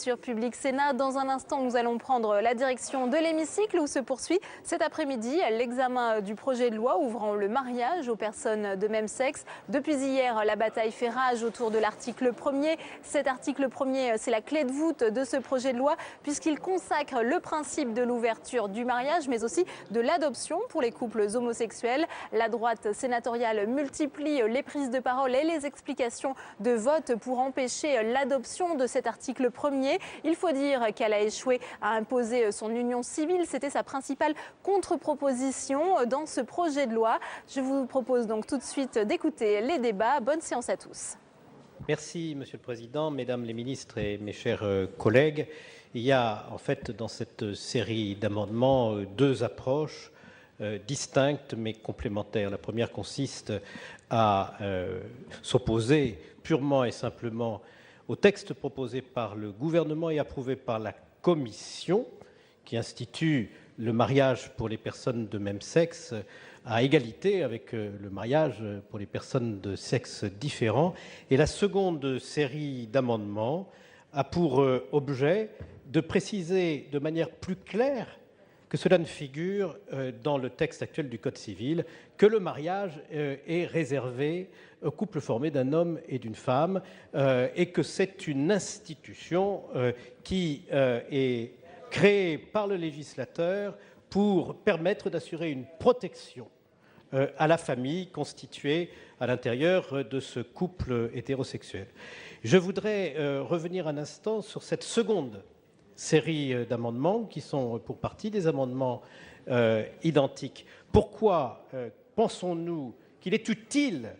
Sur Public Sénat, dans un instant, nous allons prendre la direction de l'hémicycle où se poursuit cet après-midi l'examen du projet de loi ouvrant le mariage aux personnes de même sexe. Depuis hier, la bataille fait rage autour de l'article 1er. Cet article 1er, c'est la clé de voûte de ce projet de loi puisqu'il consacre le principe de l'ouverture du mariage mais aussi de l'adoption pour les couples homosexuels. La droite sénatoriale multiplie les prises de parole et les explications de vote pour empêcher l'adoption de cet article 1er. Il faut dire qu'elle a échoué à imposer son union civile. C'était sa principale contre-proposition dans ce projet de loi. Je vous propose donc tout de suite d'écouter les débats. Bonne séance à tous. Merci, Monsieur le Président, Mesdames les ministres et mes chers collègues. Il y a en fait dans cette série d'amendements deux approches distinctes mais complémentaires. La première consiste à s'opposer purement et simplement au texte proposé par le gouvernement et approuvé par la commission, qui institue le mariage pour les personnes de même sexe à égalité avec le mariage pour les personnes de sexe différent. Et la seconde série d'amendements a pour objet de préciser de manière plus claire que cela ne figure dans le texte actuel du Code civil, que le mariage est réservé aux couples formés d'un homme et d'une femme et que c'est une institution qui est créée par le législateur pour permettre d'assurer une protection à la famille constituée à l'intérieur de ce couple hétérosexuel. Je voudrais revenir un instant sur cette seconde série d'amendements qui sont pour partie des amendements identiques. Pourquoi pensons-nous qu'il est utile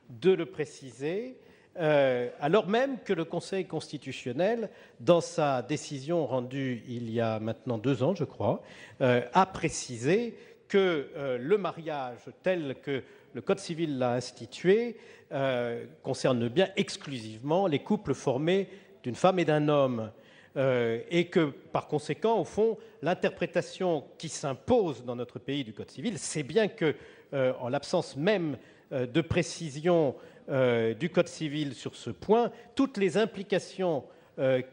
de le préciser alors même que le Conseil constitutionnel, dans sa décision rendue il y a maintenant 2 ans, je crois, a précisé que le mariage tel que le Code civil l'a institué concerne bien exclusivement les couples formés d'une femme et d'un homme. Et que, par conséquent, au fond, l'interprétation qui s'impose dans notre pays du Code civil, c'est bien que, en l'absence même de précision du Code civil sur ce point, toutes les implications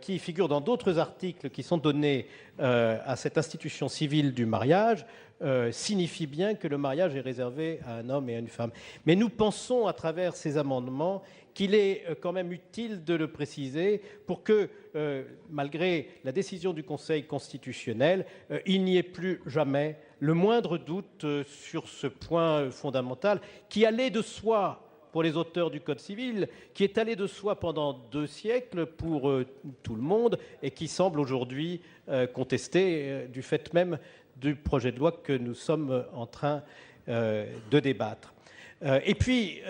qui figurent dans d'autres articles qui sont donnés à cette institution civile du mariage signifient bien que le mariage est réservé à un homme et à une femme. Mais nous pensons, à travers ces amendements, qu'il est quand même utile de le préciser pour que, malgré la décision du Conseil constitutionnel, il n'y ait plus jamais le moindre doute sur ce point fondamental qui allait de soi pour les auteurs du Code civil, qui est allé de soi pendant 2 siècles pour tout le monde et qui semble aujourd'hui contesté du fait même du projet de loi que nous sommes en train de débattre. Et puis,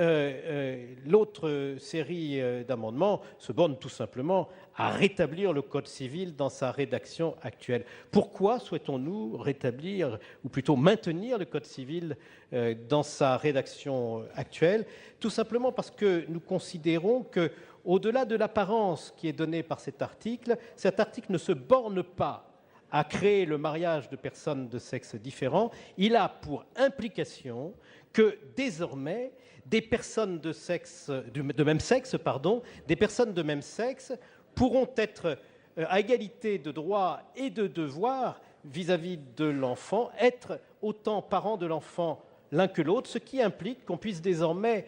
l'autre série d'amendements se borne tout simplement à rétablir le Code civil dans sa rédaction actuelle. Pourquoi souhaitons-nous rétablir, ou plutôt maintenir le Code civil dans sa rédaction actuelle? Tout simplement parce que nous considérons que, au-delà de l'apparence qui est donnée par cet article ne se borne pas à créer le mariage de personnes de sexe différent. Il a pour implication que désormais des personnes de même sexe pourront être à égalité de droits et de devoirs vis-à-vis de l'enfant, être autant parents de l'enfant l'un que l'autre, ce qui implique qu'on puisse désormais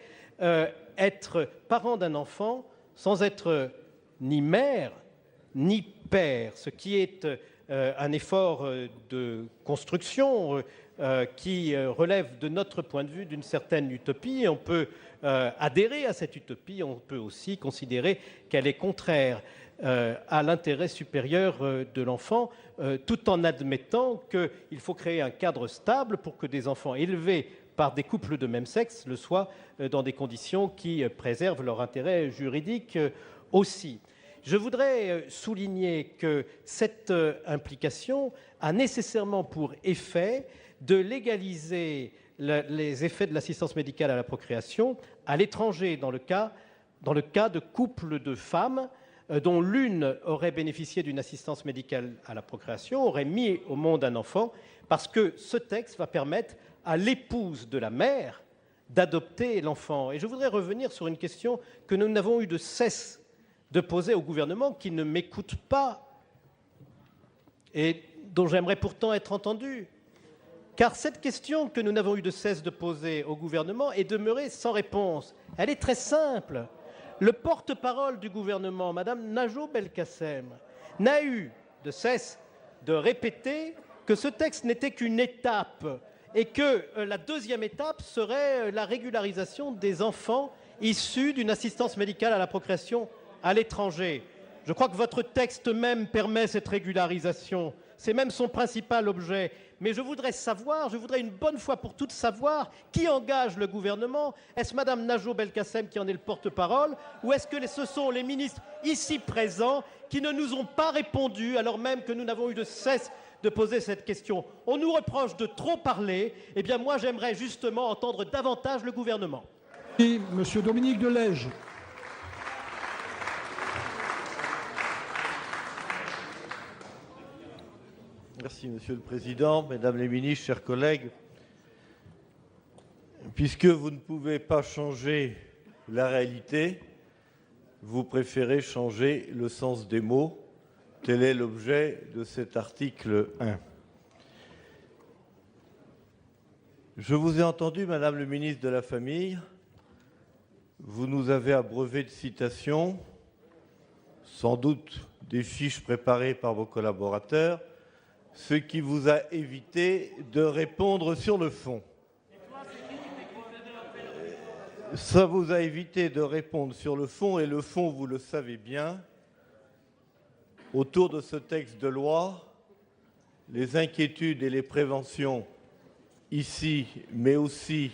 être parent d'un enfant sans être ni mère ni père, ce qui est un effort de construction qui relève de notre point de vue d'une certaine utopie. On peut adhérer à cette utopie, on peut aussi considérer qu'elle est contraire à l'intérêt supérieur de l'enfant, tout en admettant qu'il faut créer un cadre stable pour que des enfants élevés par des couples de même sexe le soient dans des conditions qui préservent leur intérêt juridique aussi. Je voudrais souligner que cette implication a nécessairement pour effet de légaliser les effets de l'assistance médicale à la procréation à l'étranger, dans le cas de couples de femmes dont l'une aurait bénéficié d'une assistance médicale à la procréation, aurait mis au monde un enfant, parce que ce texte va permettre à l'épouse de la mère d'adopter l'enfant. Et je voudrais revenir sur une question que nous n'avons eu de cesse de poser au gouvernement qui ne m'écoute pas et dont j'aimerais pourtant être entendu. Car cette question que nous n'avons eu de cesse de poser au gouvernement est demeurée sans réponse. Elle est très simple. Le porte-parole du gouvernement, Mme Najot Belkacem, n'a eu de cesse de répéter que ce texte n'était qu'une étape et que la deuxième étape serait la régularisation des enfants issus d'une assistance médicale à la procréation à l'étranger. Je crois que votre texte même permet cette régularisation. C'est même son principal objet. Mais je voudrais une bonne fois pour toutes savoir qui engage le gouvernement. Est-ce Mme Najot Belkacem qui en est le porte-parole ou est-ce que ce sont les ministres ici présents qui ne nous ont pas répondu alors même que nous n'avons eu de cesse de poser cette question? On nous reproche de trop parler. Eh bien, moi, j'aimerais justement entendre davantage le gouvernement. Et Monsieur Dominique de Legge. Merci, Monsieur le Président, Mesdames les ministres, chers collègues. Puisque vous ne pouvez pas changer la réalité, vous préférez changer le sens des mots. Tel est l'objet de cet article 1. Je vous ai entendu, Madame le ministre de la Famille. Vous nous avez abreuvé de citations, sans doute des fiches préparées par vos collaborateurs, ce qui vous a évité de répondre sur le fond. Ça vous a évité de répondre sur le fond, et le fond, vous le savez bien, autour de ce texte de loi, les inquiétudes et les préventions ici, mais aussi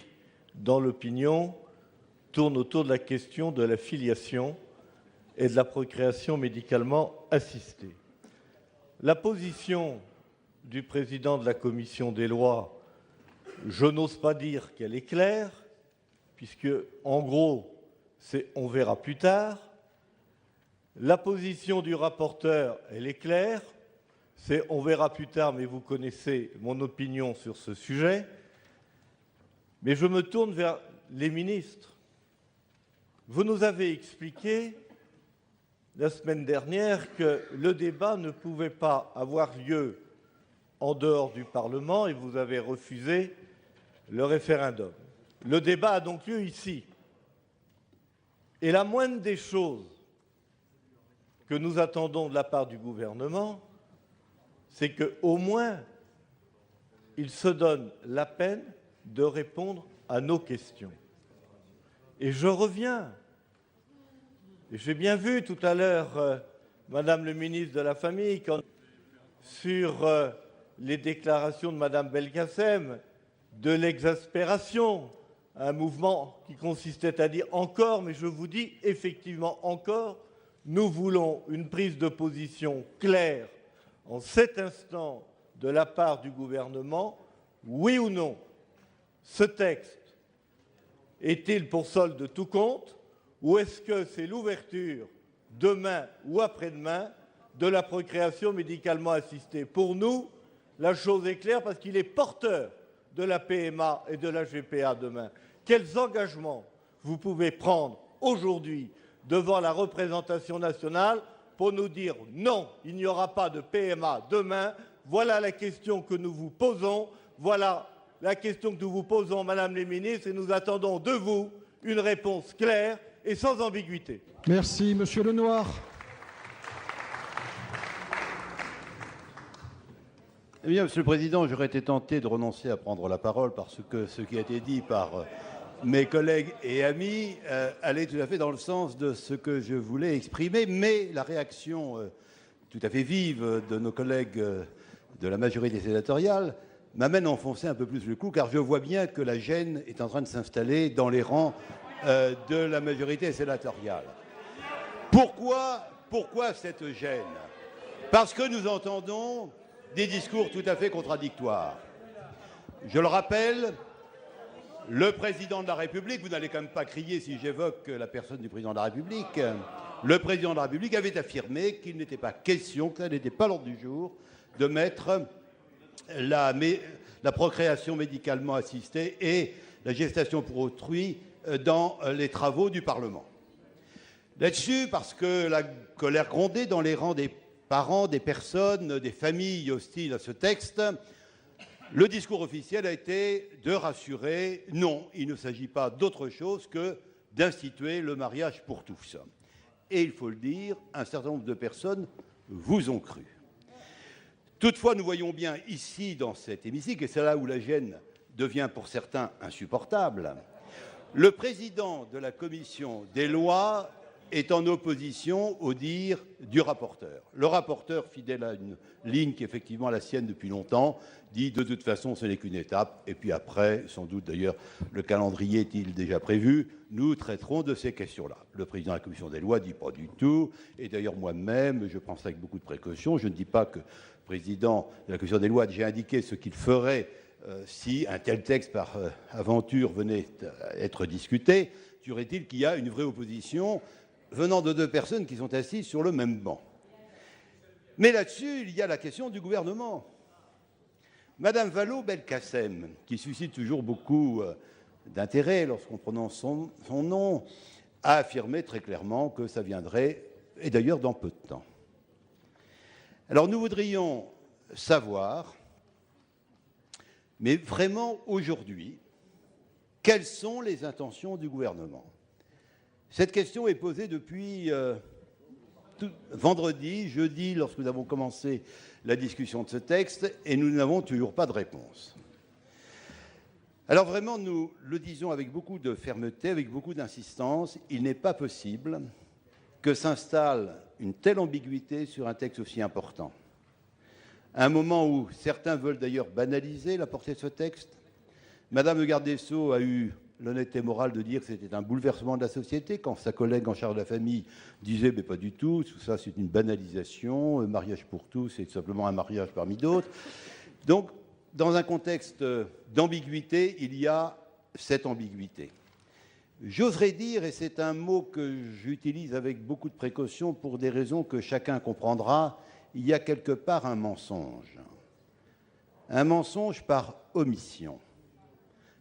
dans l'opinion, tournent autour de la question de la filiation et de la procréation médicalement assistée. La position du président de la commission des lois, je n'ose pas dire qu'elle est claire, puisque, en gros, c'est « on verra plus tard ». La position du rapporteur, elle est claire, c'est « on verra plus tard », mais vous connaissez mon opinion sur ce sujet. Mais je me tourne vers les ministres. Vous nous avez expliqué la semaine dernière que le débat ne pouvait pas avoir lieu en dehors du Parlement et vous avez refusé le référendum. Le débat a donc lieu ici. Et la moindre des choses que nous attendons de la part du gouvernement, c'est qu'au moins, il se donne la peine de répondre à nos questions. Et je reviens, et j'ai bien vu tout à l'heure Madame le ministre de la Famille sur les déclarations de Madame Belkacem, de l'exaspération, un mouvement qui consistait à dire encore, mais je vous dis effectivement encore, nous voulons une prise de position claire en cet instant de la part du gouvernement, oui ou non. Ce texte est-il pour solde de tout compte ou est-ce que c'est l'ouverture demain ou après-demain de la procréation médicalement assistée? Pour nous, la chose est claire parce qu'il est porteur de la PMA et de la GPA demain. Quels engagements vous pouvez prendre aujourd'hui devant la représentation nationale pour nous dire non, il n'y aura pas de PMA demain? Voilà la question que nous vous posons. Voilà la question que nous vous posons, Madame les ministres, et nous attendons de vous une réponse claire et sans ambiguïté. Merci, Monsieur Lenoir. Eh bien, Monsieur le Président, j'aurais été tenté de renoncer à prendre la parole parce que ce qui a été dit par mes collègues et amis allait tout à fait dans le sens de ce que je voulais exprimer, mais la réaction tout à fait vive de nos collègues de la majorité sénatoriale m'amène à enfoncer un peu plus le clou, car je vois bien que la gêne est en train de s'installer dans les rangs de la majorité sénatoriale. Pourquoi cette gêne? Parce que nous entendons des discours tout à fait contradictoires. Je le rappelle, le président de la République, vous n'allez quand même pas crier si j'évoque la personne du président de la République, le président de la République avait affirmé qu'il n'était pas question, que ça n'était pas l'ordre du jour, de mettre la procréation médicalement assistée et la gestation pour autrui dans les travaux du Parlement. là-dessus parce que la colère grondait dans les rangs des parents, des personnes, des familles hostiles à ce texte. Le discours officiel a été de rassurer, non, il ne s'agit pas d'autre chose que d'instituer le mariage pour tous. Et il faut le dire, un certain nombre de personnes vous ont cru. Toutefois, nous voyons bien ici, dans cet hémicycle, et c'est là où la gêne devient pour certains insupportable, le président de la commission des lois est en opposition au dire du rapporteur. Le rapporteur, fidèle à une ligne qui est effectivement la sienne depuis longtemps, dit de toute façon ce n'est qu'une étape, et puis après, sans doute d'ailleurs, le calendrier est-il déjà prévu, nous traiterons de ces questions-là. Le président de la commission des lois dit pas du tout, et d'ailleurs moi-même, je prends ça avec beaucoup de précaution, je ne dis pas que le président de la commission des lois a déjà indiqué ce qu'il ferait si un tel texte par aventure venait à être discuté. Toujours est-il qu'il y a une vraie opposition venant de deux personnes qui sont assises sur le même banc. Mais là-dessus, il y a la question du gouvernement. Madame Vallaud-Belkacem, qui suscite toujours beaucoup d'intérêt lorsqu'on prononce son nom, a affirmé très clairement que ça viendrait, et d'ailleurs dans peu de temps. Alors nous voudrions savoir, mais vraiment aujourd'hui, quelles sont les intentions du gouvernement ? Cette question est posée depuis vendredi, jeudi, lorsque nous avons commencé la discussion de ce texte, et nous n'avons toujours pas de réponse. Alors vraiment, nous le disons avec beaucoup de fermeté, avec beaucoup d'insistance, il n'est pas possible que s'installe une telle ambiguïté sur un texte aussi important. À un moment où certains veulent d'ailleurs banaliser la portée de ce texte, Madame le garde des Sceaux a eu l'honnêteté morale de dire que c'était un bouleversement de la société, quand sa collègue en charge de la famille disait mais pas du tout ça c'est une banalisation, mariage pour tous, c'est simplement un mariage parmi d'autres. Donc, dans un contexte d'ambiguïté, il y a cette ambiguïté. J'oserais dire, et c'est un mot que j'utilise avec beaucoup de précaution pour des raisons que chacun comprendra, il y a quelque part un mensonge par omission.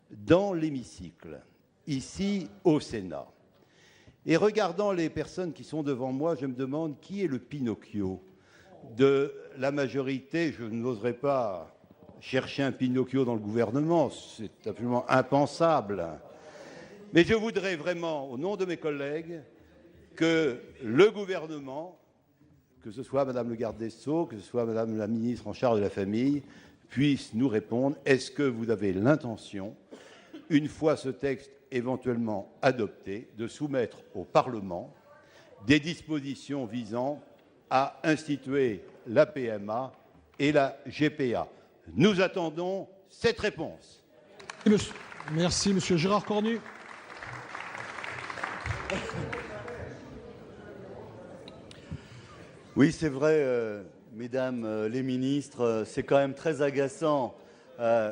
Dans l'hémicycle, ici au Sénat. Et regardant les personnes qui sont devant moi, je me demande qui est le Pinocchio de la majorité. Je n'oserais pas chercher un Pinocchio dans le gouvernement, c'est absolument impensable. Mais je voudrais vraiment, au nom de mes collègues, que le gouvernement, que ce soit Madame le garde des Sceaux, que ce soit Madame la ministre en charge de la famille, puisse nous répondre, est-ce que vous avez l'intention, une fois ce texte éventuellement adopté, de soumettre au Parlement des dispositions visant à instituer la PMA et la GPA. Nous attendons cette réponse. Merci, Monsieur Gérard Cornu. Oui, c'est vrai, mesdames les ministres, c'est quand même très agaçant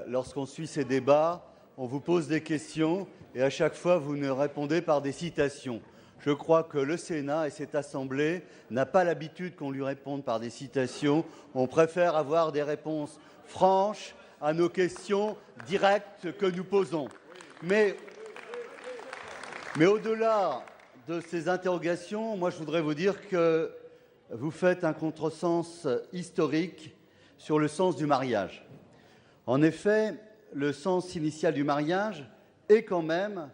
lorsqu'on suit ces débats. On vous pose des questions et à chaque fois, vous nous répondez par des citations. Je crois que le Sénat et cette Assemblée n'a pas l'habitude qu'on lui réponde par des citations. On préfère avoir des réponses franches à nos questions directes que nous posons. Mais au-delà de ces interrogations, moi je voudrais vous dire que vous faites un contresens historique sur le sens du mariage. En effet, le sens initial du mariage est quand même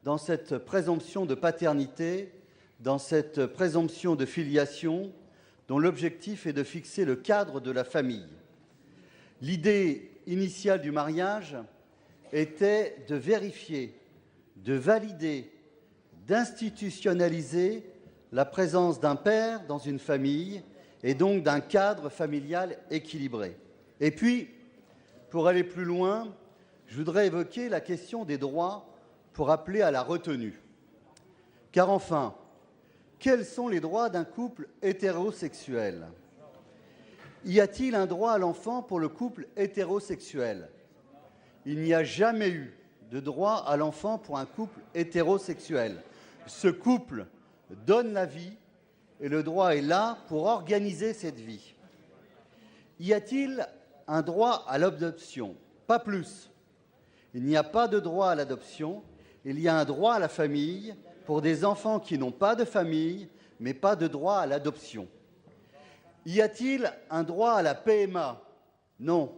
dans cette présomption de paternité, dans cette présomption de filiation, dont l'objectif est de fixer le cadre de la famille. L'idée initiale du mariage était de vérifier, de valider, d'institutionnaliser la présence d'un père dans une famille et donc d'un cadre familial équilibré. Et puis, pour aller plus loin, je voudrais évoquer la question des droits pour appeler à la retenue. Car enfin, quels sont les droits d'un couple hétérosexuel ? Y a-t-il un droit à l'enfant pour le couple hétérosexuel ? Il n'y a jamais eu de droit à l'enfant pour un couple hétérosexuel. Ce couple donne la vie et le droit est là pour organiser cette vie. Y a-t-il un droit à l'adoption ? Pas plus. Il n'y a pas de droit à l'adoption, il y a un droit à la famille pour des enfants qui n'ont pas de famille, mais pas de droit à l'adoption. Y a-t-il un droit à la PMA? Non.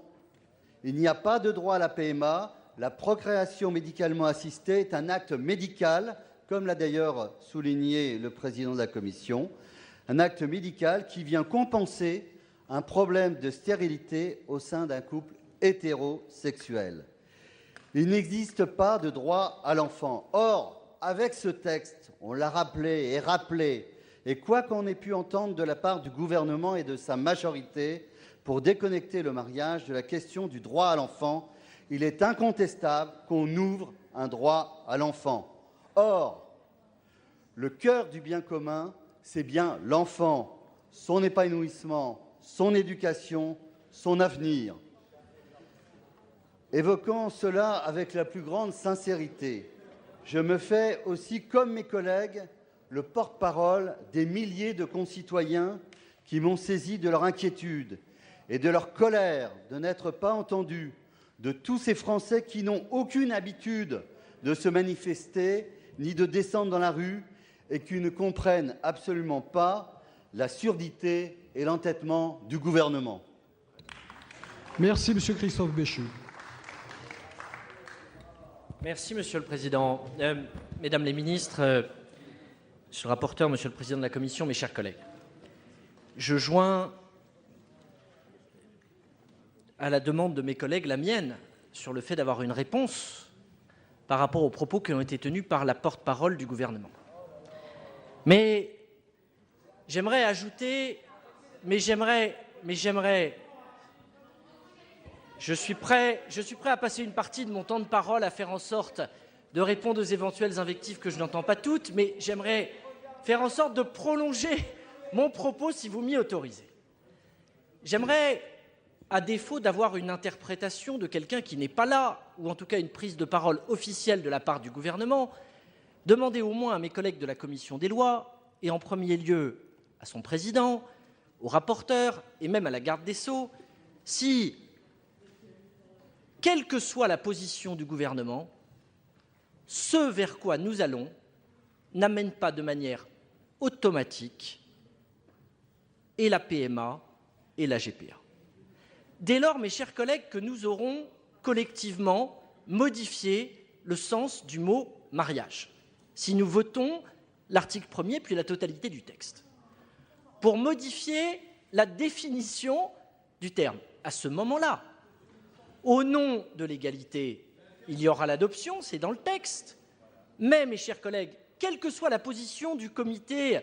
Il n'y a pas de droit à la PMA. La procréation médicalement assistée est un acte médical, comme l'a d'ailleurs souligné le président de la Commission, un acte médical qui vient compenser un problème de stérilité au sein d'un couple hétérosexuel. Il n'existe pas de droit à l'enfant. Or, avec ce texte, on l'a rappelé, et quoi qu'on ait pu entendre de la part du gouvernement et de sa majorité pour déconnecter le mariage de la question du droit à l'enfant, il est incontestable qu'on ouvre un droit à l'enfant. Or, le cœur du bien commun, c'est bien l'enfant, son épanouissement, son éducation, son avenir. Évoquant cela avec la plus grande sincérité, je me fais aussi, comme mes collègues, le porte-parole des milliers de concitoyens qui m'ont saisi de leur inquiétude et de leur colère de n'être pas entendus, de tous ces Français qui n'ont aucune habitude de se manifester ni de descendre dans la rue et qui ne comprennent absolument pas la surdité et l'entêtement du gouvernement. Merci, Monsieur Christophe Béchu. Merci, Monsieur le Président. Mesdames les ministres, Monsieur le rapporteur, Monsieur le Président de la Commission, mes chers collègues, je joins à la demande de mes collègues la mienne sur le fait d'avoir une réponse par rapport aux propos qui ont été tenus par la porte-parole du gouvernement. Mais j'aimerais ajouter, je suis prêt à passer une partie de mon temps de parole à faire en sorte de répondre aux éventuelles invectives que je n'entends pas toutes, mais j'aimerais faire en sorte de prolonger mon propos si vous m'y autorisez. J'aimerais, à défaut d'avoir une interprétation de quelqu'un qui n'est pas là, ou en tout cas une prise de parole officielle de la part du gouvernement, demander au moins à mes collègues de la Commission des lois, et en premier lieu à son président, au rapporteur et même à la garde des Sceaux, si, quelle que soit la position du gouvernement, ce vers quoi nous allons n'amène pas de manière automatique et la PMA et la GPA. Dès lors, mes chers collègues, que nous aurons collectivement modifié le sens du mot « mariage », si nous votons l'article 1er puis la totalité du texte, pour modifier la définition du terme. À ce moment-là, au nom de l'égalité, il y aura l'adoption, c'est dans le texte. Mais, mes chers collègues, quelle que soit la position du comité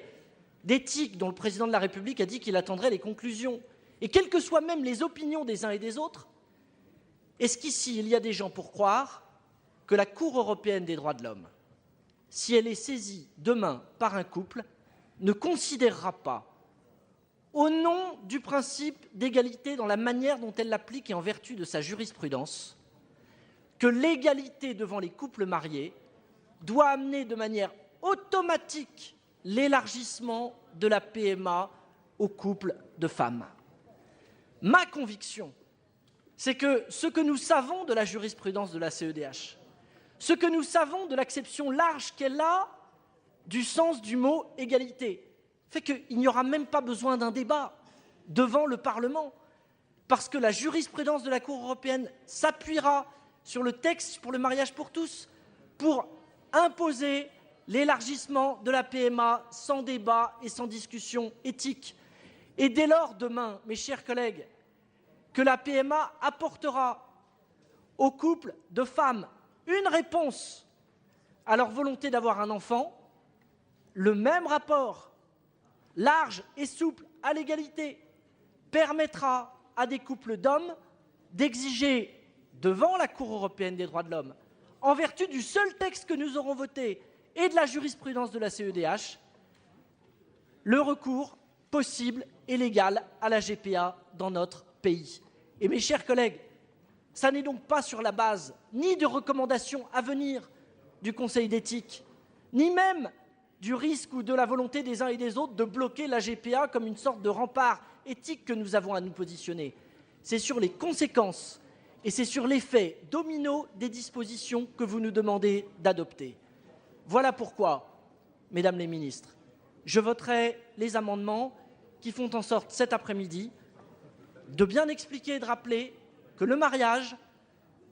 d'éthique dont le président de la République a dit qu'il attendrait les conclusions, et quelles que soient même les opinions des uns et des autres, est-ce qu'ici, il y a des gens pour croire que la Cour européenne des droits de l'homme, si elle est saisie demain par un couple, ne considérera pas, au nom du principe d'égalité dans la manière dont elle l'applique et en vertu de sa jurisprudence, que l'égalité devant les couples mariés doit amener de manière automatique l'élargissement de la PMA aux couples de femmes. Ma conviction, c'est que ce que nous savons de la jurisprudence de la CEDH, ce que nous savons de l'acception large qu'elle a du sens du mot « égalité », fait qu'il n'y aura même pas besoin d'un débat devant le Parlement, parce que la jurisprudence de la Cour européenne s'appuiera sur le texte pour le mariage pour tous, pour imposer l'élargissement de la PMA sans débat et sans discussion éthique. Et dès lors, demain, mes chers collègues, que la PMA apportera aux couples de femmes une réponse à leur volonté d'avoir un enfant, le même rapport, large et souple à l'égalité, permettra à des couples d'hommes d'exiger devant la Cour européenne des droits de l'homme, en vertu du seul texte que nous aurons voté et de la jurisprudence de la CEDH, le recours possible et légal à la GPA dans notre pays. Et mes chers collègues, ça n'est donc pas sur la base ni de recommandations à venir du Conseil d'éthique, ni même du risque ou de la volonté des uns et des autres de bloquer la GPA comme une sorte de rempart éthique que nous avons à nous positionner. C'est sur les conséquences et c'est sur l'effet domino des dispositions que vous nous demandez d'adopter. Voilà pourquoi mesdames les ministres, je voterai les amendements qui font en sorte cet après-midi de bien expliquer et de rappeler que le mariage,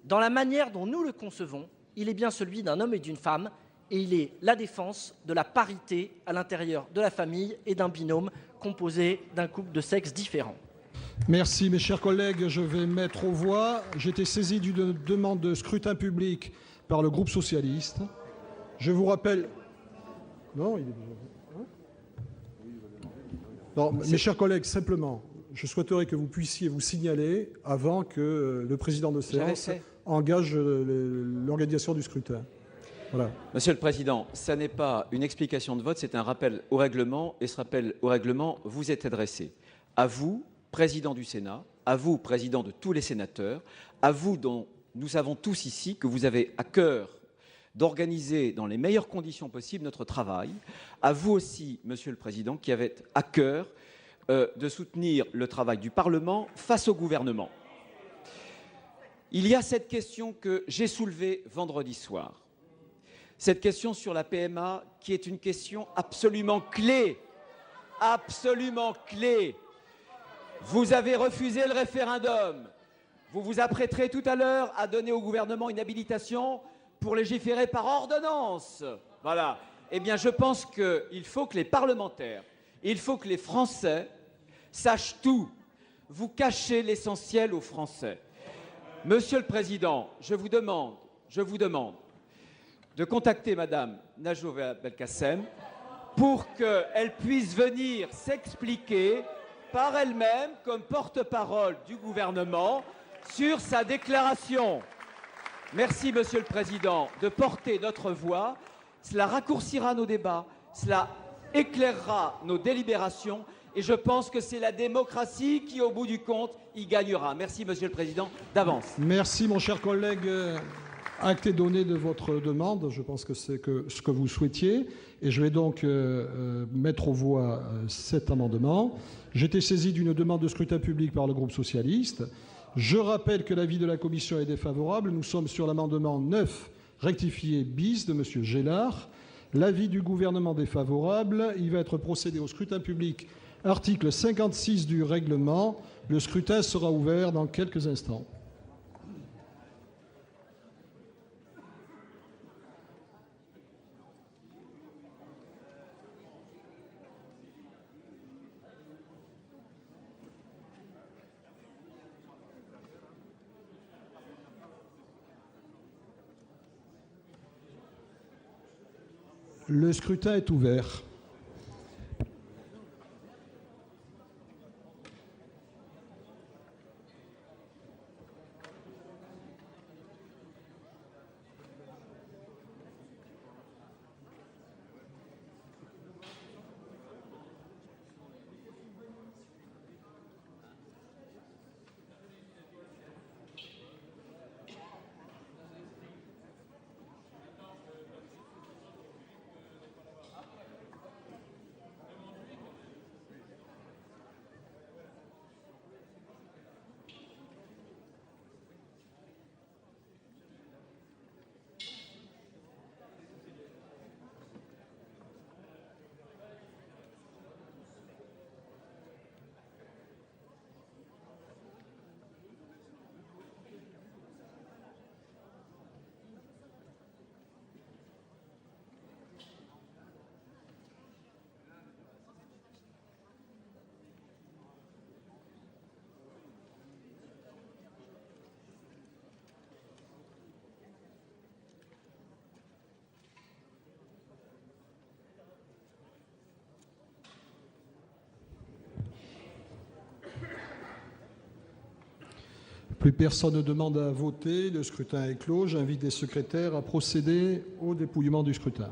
dans la manière dont nous le concevons, il est bien celui d'un homme et d'une femme, et il est la défense de la parité à l'intérieur de la famille et d'un binôme composé d'un couple de sexes différents. Merci, mes chers collègues. Je vais mettre aux voix. J'ai été saisi d'une demande de scrutin public par le groupe socialiste. Je vous rappelle... Non, il est déjà... Non, mes chers collègues, simplement, je souhaiterais que vous puissiez vous signaler avant que le président de séance engage l'organisation du scrutin. Voilà. Monsieur le Président, ça n'est pas une explication de vote, c'est un rappel au règlement, et ce rappel au règlement vous est adressé. À vous, Président du Sénat, à vous, Président de tous les sénateurs, à vous dont nous savons tous ici que vous avez à cœur d'organiser dans les meilleures conditions possibles notre travail, à vous aussi, Monsieur le Président, qui avez à cœur de soutenir le travail du Parlement face au gouvernement. Il y a cette question que j'ai soulevée vendredi soir. Cette question sur la PMA qui est une question absolument clé. Absolument clé. Vous avez refusé le référendum. Vous vous apprêterez tout à l'heure à donner au gouvernement une habilitation pour légiférer par ordonnance. Voilà. Eh bien, je pense qu'il faut que les parlementaires, il faut que les Français sachent tout. Vous cachez l'essentiel aux Français. Monsieur le Président, je vous demande de contacter Madame Najwa Belkacem pour qu'elle puisse venir s'expliquer par elle-même, comme porte-parole du gouvernement, sur sa déclaration. Merci, Monsieur le Président, de porter notre voix. Cela raccourcira nos débats, cela éclairera nos délibérations, et je pense que c'est la démocratie qui, au bout du compte, y gagnera. Merci, Monsieur le Président, d'avance. Merci, mon cher collègue. Acte est donné de votre demande. Je pense que c'est ce que vous souhaitiez. Et je vais donc mettre aux voix cet amendement. J'ai été saisi d'une demande de scrutin public par le groupe socialiste. Je rappelle que l'avis de la commission est défavorable. Nous sommes sur l'amendement 9 rectifié bis de M. Gélard. L'avis du gouvernement défavorable. Il va être procédé au scrutin public. Article 56 du règlement. Le scrutin sera ouvert dans quelques instants. Le scrutin est ouvert. Plus personne ne demande à voter. Le scrutin est clos. J'invite les secrétaires à procéder au dépouillement du scrutin.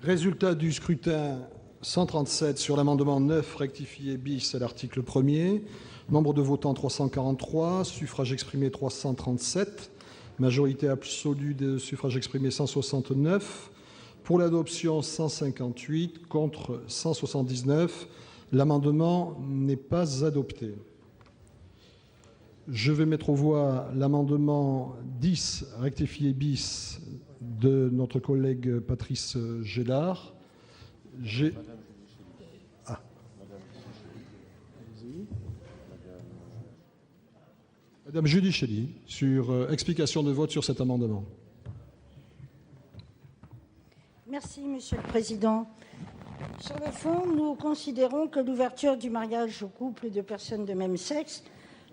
Résultat du scrutin 137 sur l'amendement 9 rectifié bis à l'article 1er. Nombre de votants 343, suffrages exprimés 337, majorité absolue de suffrages exprimés 169. Pour l'adoption 158, contre 179. L'amendement n'est pas adopté. Je vais mettre aux voix l'amendement 10 rectifié bis de notre collègue Patrice Gélard. Madame Julie Chely, sur explication de vote sur cet amendement. Merci, Monsieur le Président. Sur le fond, nous considérons que l'ouverture du mariage aux couples de personnes de même sexe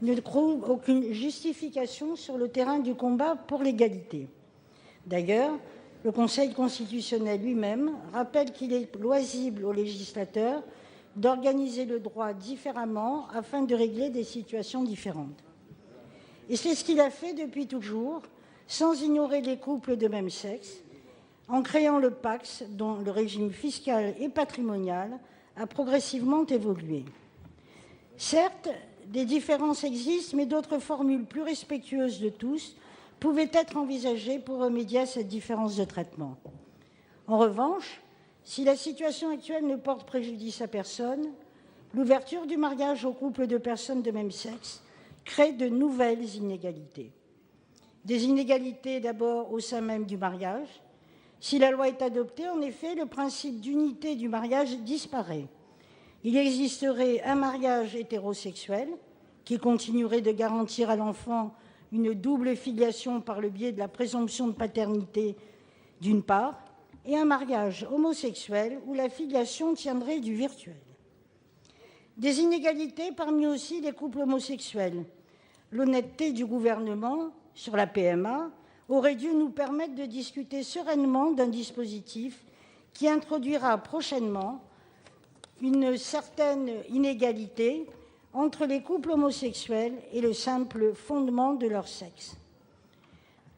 ne trouve aucune justification sur le terrain du combat pour l'égalité. D'ailleurs, le Conseil constitutionnel lui-même rappelle qu'il est loisible au législateur d'organiser le droit différemment afin de régler des situations différentes. Et c'est ce qu'il a fait depuis toujours, sans ignorer les couples de même sexe, en créant le PACS, dont le régime fiscal et patrimonial a progressivement évolué. Certes, des différences existent, mais d'autres formules plus respectueuses de tous pouvaient être envisagées pour remédier à cette différence de traitement. En revanche, si la situation actuelle ne porte préjudice à personne, l'ouverture du mariage aux couples de personnes de même sexe crée de nouvelles inégalités. Des inégalités d'abord au sein même du mariage. Si la loi est adoptée, en effet, le principe d'unité du mariage disparaît. Il existerait un mariage hétérosexuel qui continuerait de garantir à l'enfant une double filiation par le biais de la présomption de paternité d'une part, et un mariage homosexuel où la filiation tiendrait du virtuel. Des inégalités parmi aussi les couples homosexuels. L'honnêteté du gouvernement sur la PMA aurait dû nous permettre de discuter sereinement d'un dispositif qui introduira prochainement une certaine inégalité entre les couples homosexuels et le simple fondement de leur sexe.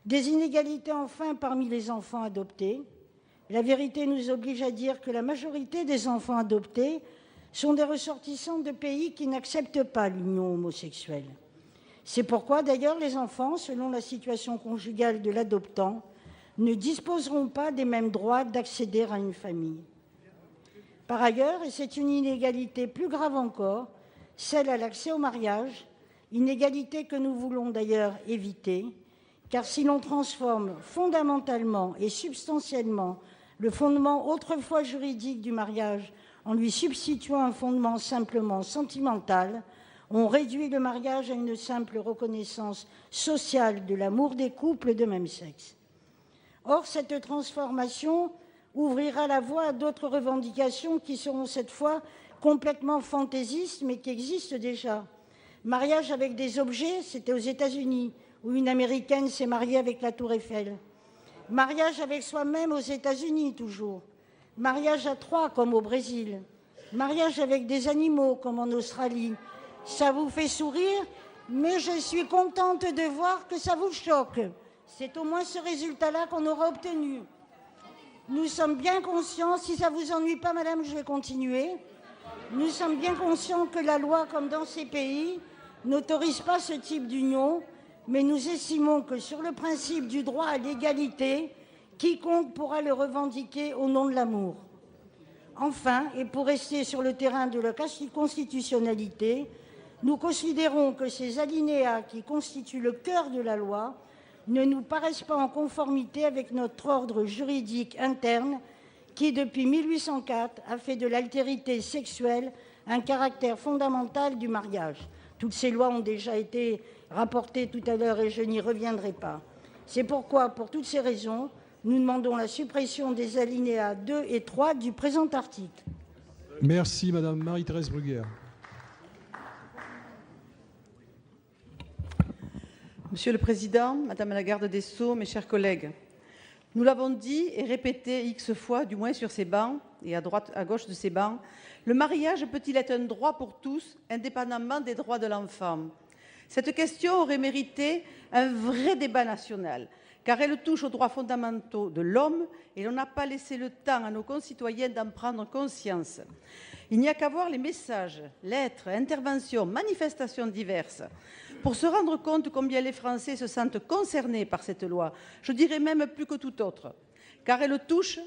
Des inégalités enfin parmi les enfants adoptés. La vérité nous oblige à dire que la majorité des enfants adoptés sont des ressortissants de pays qui n'acceptent pas l'union homosexuelle. C'est pourquoi d'ailleurs les enfants, selon la situation conjugale de l'adoptant, ne disposeront pas des mêmes droits d'accéder à une famille. Par ailleurs, et c'est une inégalité plus grave encore, celle à l'accès au mariage, inégalité que nous voulons d'ailleurs éviter, car si l'on transforme fondamentalement et substantiellement le fondement autrefois juridique du mariage en lui substituant un fondement simplement sentimental, on réduit le mariage à une simple reconnaissance sociale de l'amour des couples de même sexe. Or, cette transformation ouvrira la voie à d'autres revendications qui seront cette fois complètement fantaisistes, mais qui existent déjà. Mariage avec des objets, c'était aux États-Unis, où une Américaine s'est mariée avec la Tour Eiffel. Mariage avec soi-même aux États-Unis, toujours. Mariage à trois, comme au Brésil. Mariage avec des animaux, comme en Australie. Ça vous fait sourire, mais je suis contente de voir que ça vous choque. C'est au moins ce résultat-là qu'on aura obtenu. Nous sommes bien conscients, si ça ne vous ennuie pas, madame, je vais continuer. Nous sommes bien conscients que la loi, comme dans ces pays, n'autorise pas ce type d'union, mais nous estimons que sur le principe du droit à l'égalité, quiconque pourra le revendiquer au nom de l'amour. Enfin, et pour rester sur le terrain de la constitutionnalité, nous considérons que ces alinéas qui constituent le cœur de la loi ne nous paraissent pas en conformité avec notre ordre juridique interne qui, depuis 1804, a fait de l'altérité sexuelle un caractère fondamental du mariage. Toutes ces lois ont déjà été rapportées tout à l'heure et je n'y reviendrai pas. C'est pourquoi, pour toutes ces raisons, nous demandons la suppression des alinéas 2 et 3 du présent article. Merci, Madame Marie-Thérèse Bruguière. Monsieur le Président, Madame la Garde des Sceaux, mes chers collègues, nous l'avons dit et répété X fois, du moins sur ces bancs et à droite, à gauche de ces bancs, le mariage peut-il être un droit pour tous, indépendamment des droits de l'enfant? Cette question aurait mérité un vrai débat national, car elle touche aux droits fondamentaux de l'homme et l'on n'a pas laissé le temps à nos concitoyens d'en prendre conscience. Il n'y a qu'à voir les messages, lettres, interventions, manifestations diverses pour se rendre compte combien les Français se sentent concernés par cette loi, je dirais même plus que tout autre, car elle touche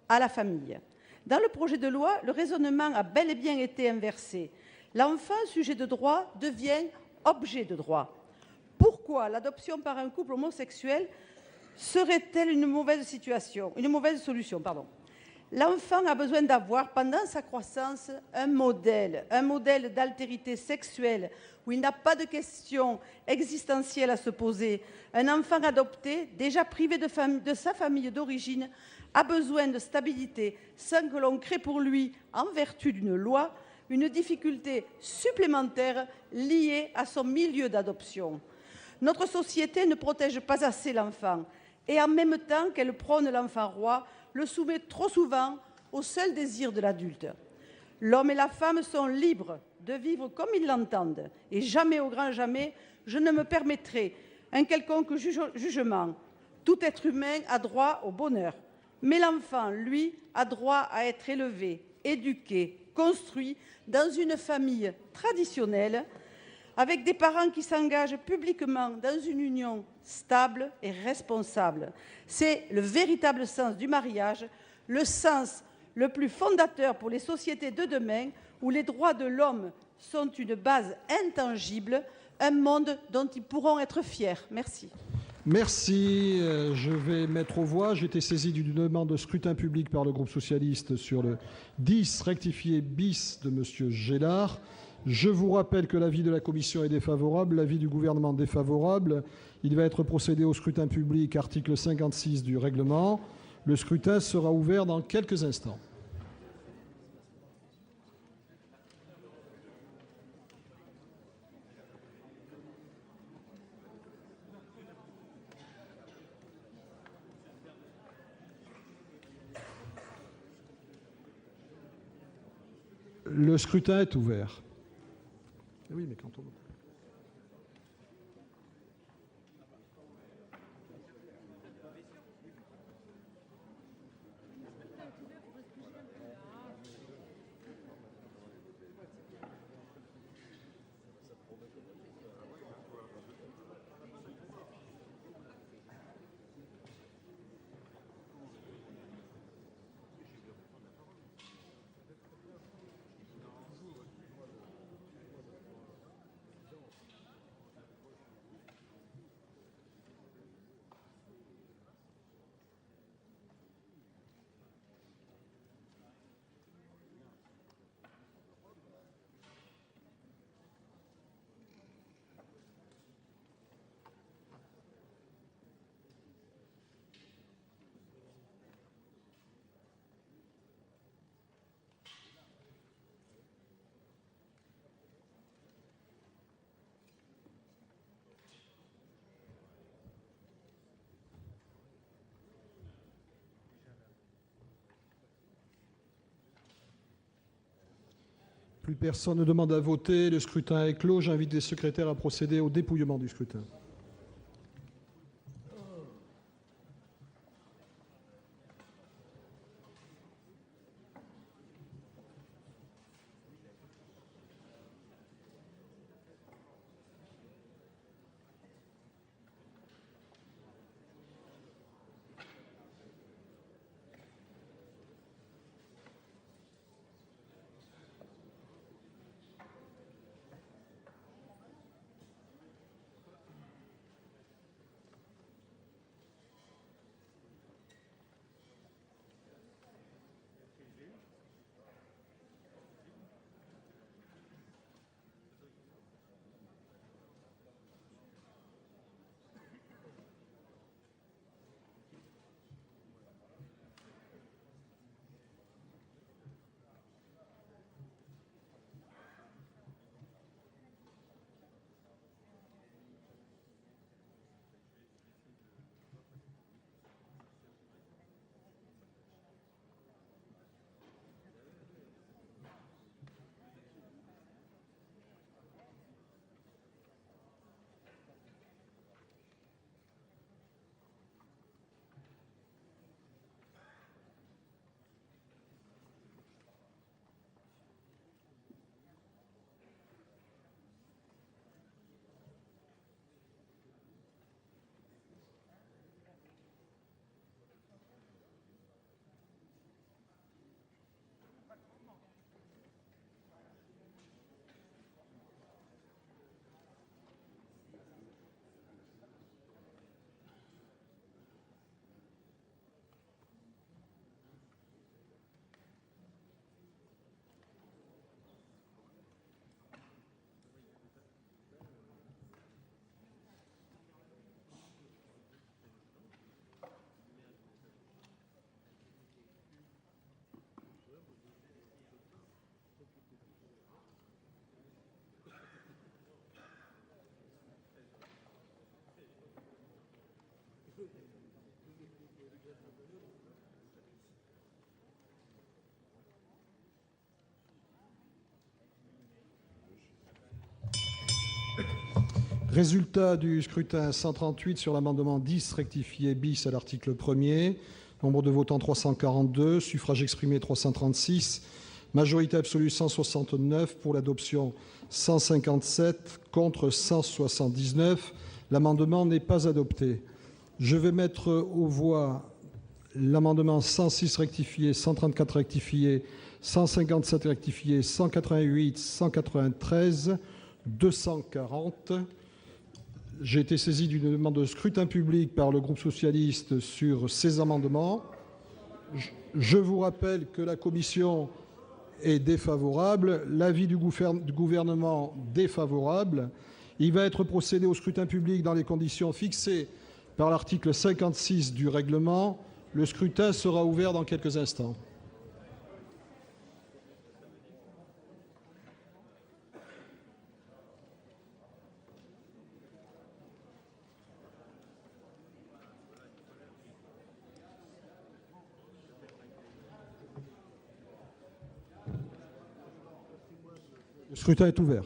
à la famille. Dans le projet de loi, le raisonnement a bel et bien été inversé. L'enfant sujet de droit devient objet de droit. Pourquoi l'adoption par un couple homosexuel serait-elle une mauvaise solution, L'enfant a besoin d'avoir, pendant sa croissance, un modèle d'altérité sexuelle où il n'a pas de questions existentielles à se poser. Un enfant adopté, déjà privé de sa famille d'origine, a besoin de stabilité sans que l'on crée pour lui, en vertu d'une loi, une difficulté supplémentaire liée à son milieu d'adoption. Notre société ne protège pas assez l'enfant et en même temps qu'elle prône l'enfant roi, le soumet trop souvent au seul désir de l'adulte. L'homme et la femme sont libres de vivre comme ils l'entendent et jamais, au grand jamais, je ne me permettrai un quelconque jugement. Tout être humain a droit au bonheur. Mais l'enfant, lui, a droit à être élevé, éduqué, construit dans une famille traditionnelle, avec des parents qui s'engagent publiquement dans une union stable et responsable. C'est le véritable sens du mariage, le sens le plus fondateur pour les sociétés de demain, où les droits de l'homme sont une base intangible, un monde dont ils pourront être fiers. Merci. Merci. Je vais mettre aux voix. J'ai été saisi d'une demande de scrutin public par le groupe socialiste sur le 10 rectifié bis de M. Gélard. Je vous rappelle que l'avis de la commission est défavorable, l'avis du gouvernement défavorable. Il va être procédé au scrutin public, article 56 du règlement. Le scrutin sera ouvert dans quelques instants. Le scrutin est ouvert. Oui, mais quand on... Plus personne ne demande à voter. Le scrutin est clos. J'invite les secrétaires à procéder au dépouillement du scrutin. Résultat du scrutin 138 sur l'amendement 10 rectifié bis à l'article 1er. Nombre de votants 342, suffrages exprimés 336, majorité absolue 169, pour l'adoption 157, contre 179. L'amendement n'est pas adopté. Je vais mettre aux voix l'amendement 106 rectifié, 134 rectifié, 157 rectifié, 188, 193, 240. J'ai été saisi d'une demande de scrutin public par le groupe socialiste sur ces amendements. Je vous rappelle que la commission est défavorable, l'avis du gouvernement défavorable. Il va être procédé au scrutin public dans les conditions fixées par l'article 56 du règlement. Le scrutin sera ouvert dans quelques instants. Le scrutin est ouvert.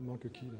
Il manque qui, là?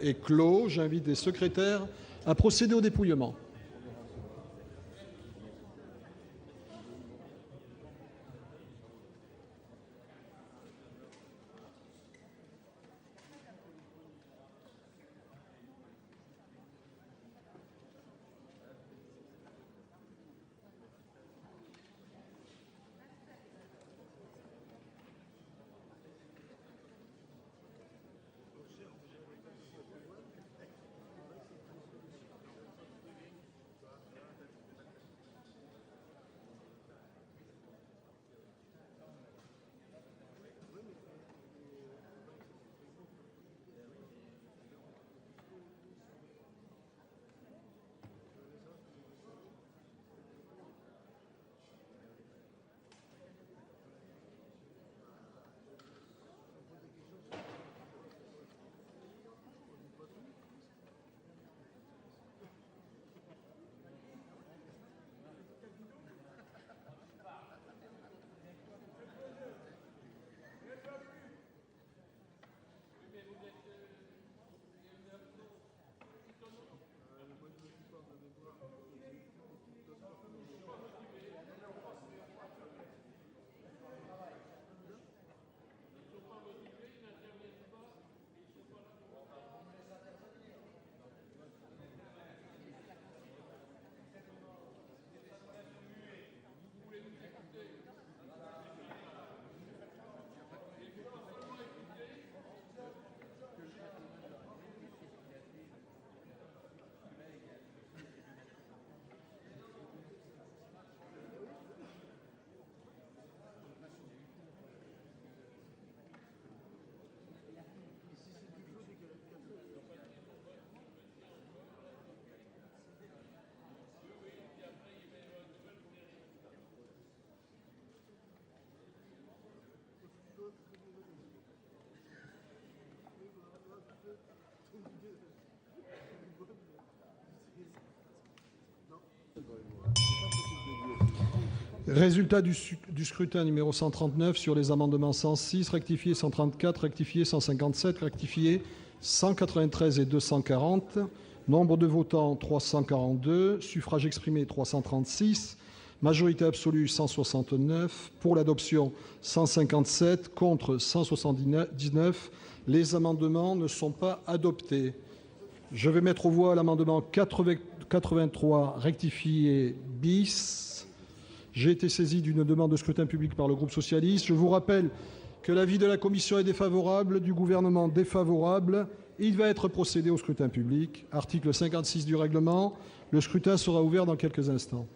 Est clos. J'invite les secrétaires à procéder au dépouillement. Résultat du scrutin numéro 139 sur les amendements 106, rectifié 134, rectifié 157, rectifié 193 et 240. Nombre de votants 342, suffrages exprimés 336, majorité absolue 169, pour l'adoption 157, contre 179. Les amendements ne sont pas adoptés. Je vais mettre aux voix l'amendement 83 rectifié bis. J'ai été saisi d'une demande de scrutin public par le groupe socialiste. Je vous rappelle que l'avis de la commission est défavorable, du gouvernement défavorable. Il va être procédé au scrutin public. Article 56 du règlement. Le scrutin sera ouvert dans quelques instants.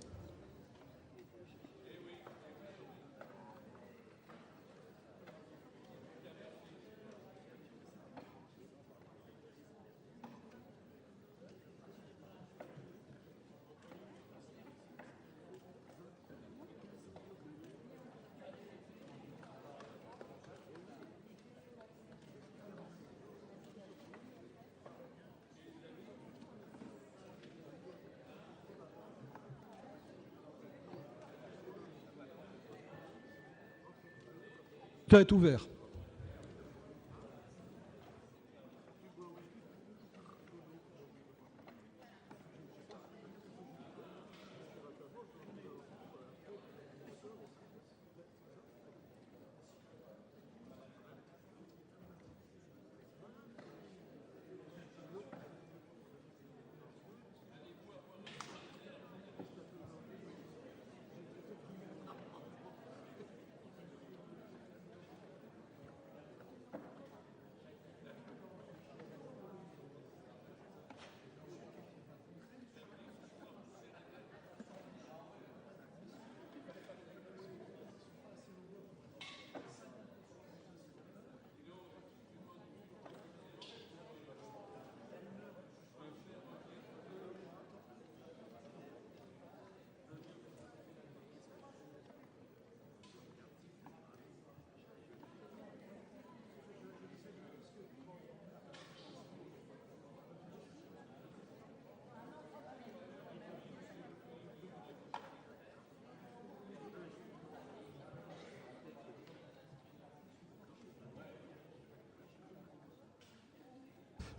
Le scrutin est ouvert.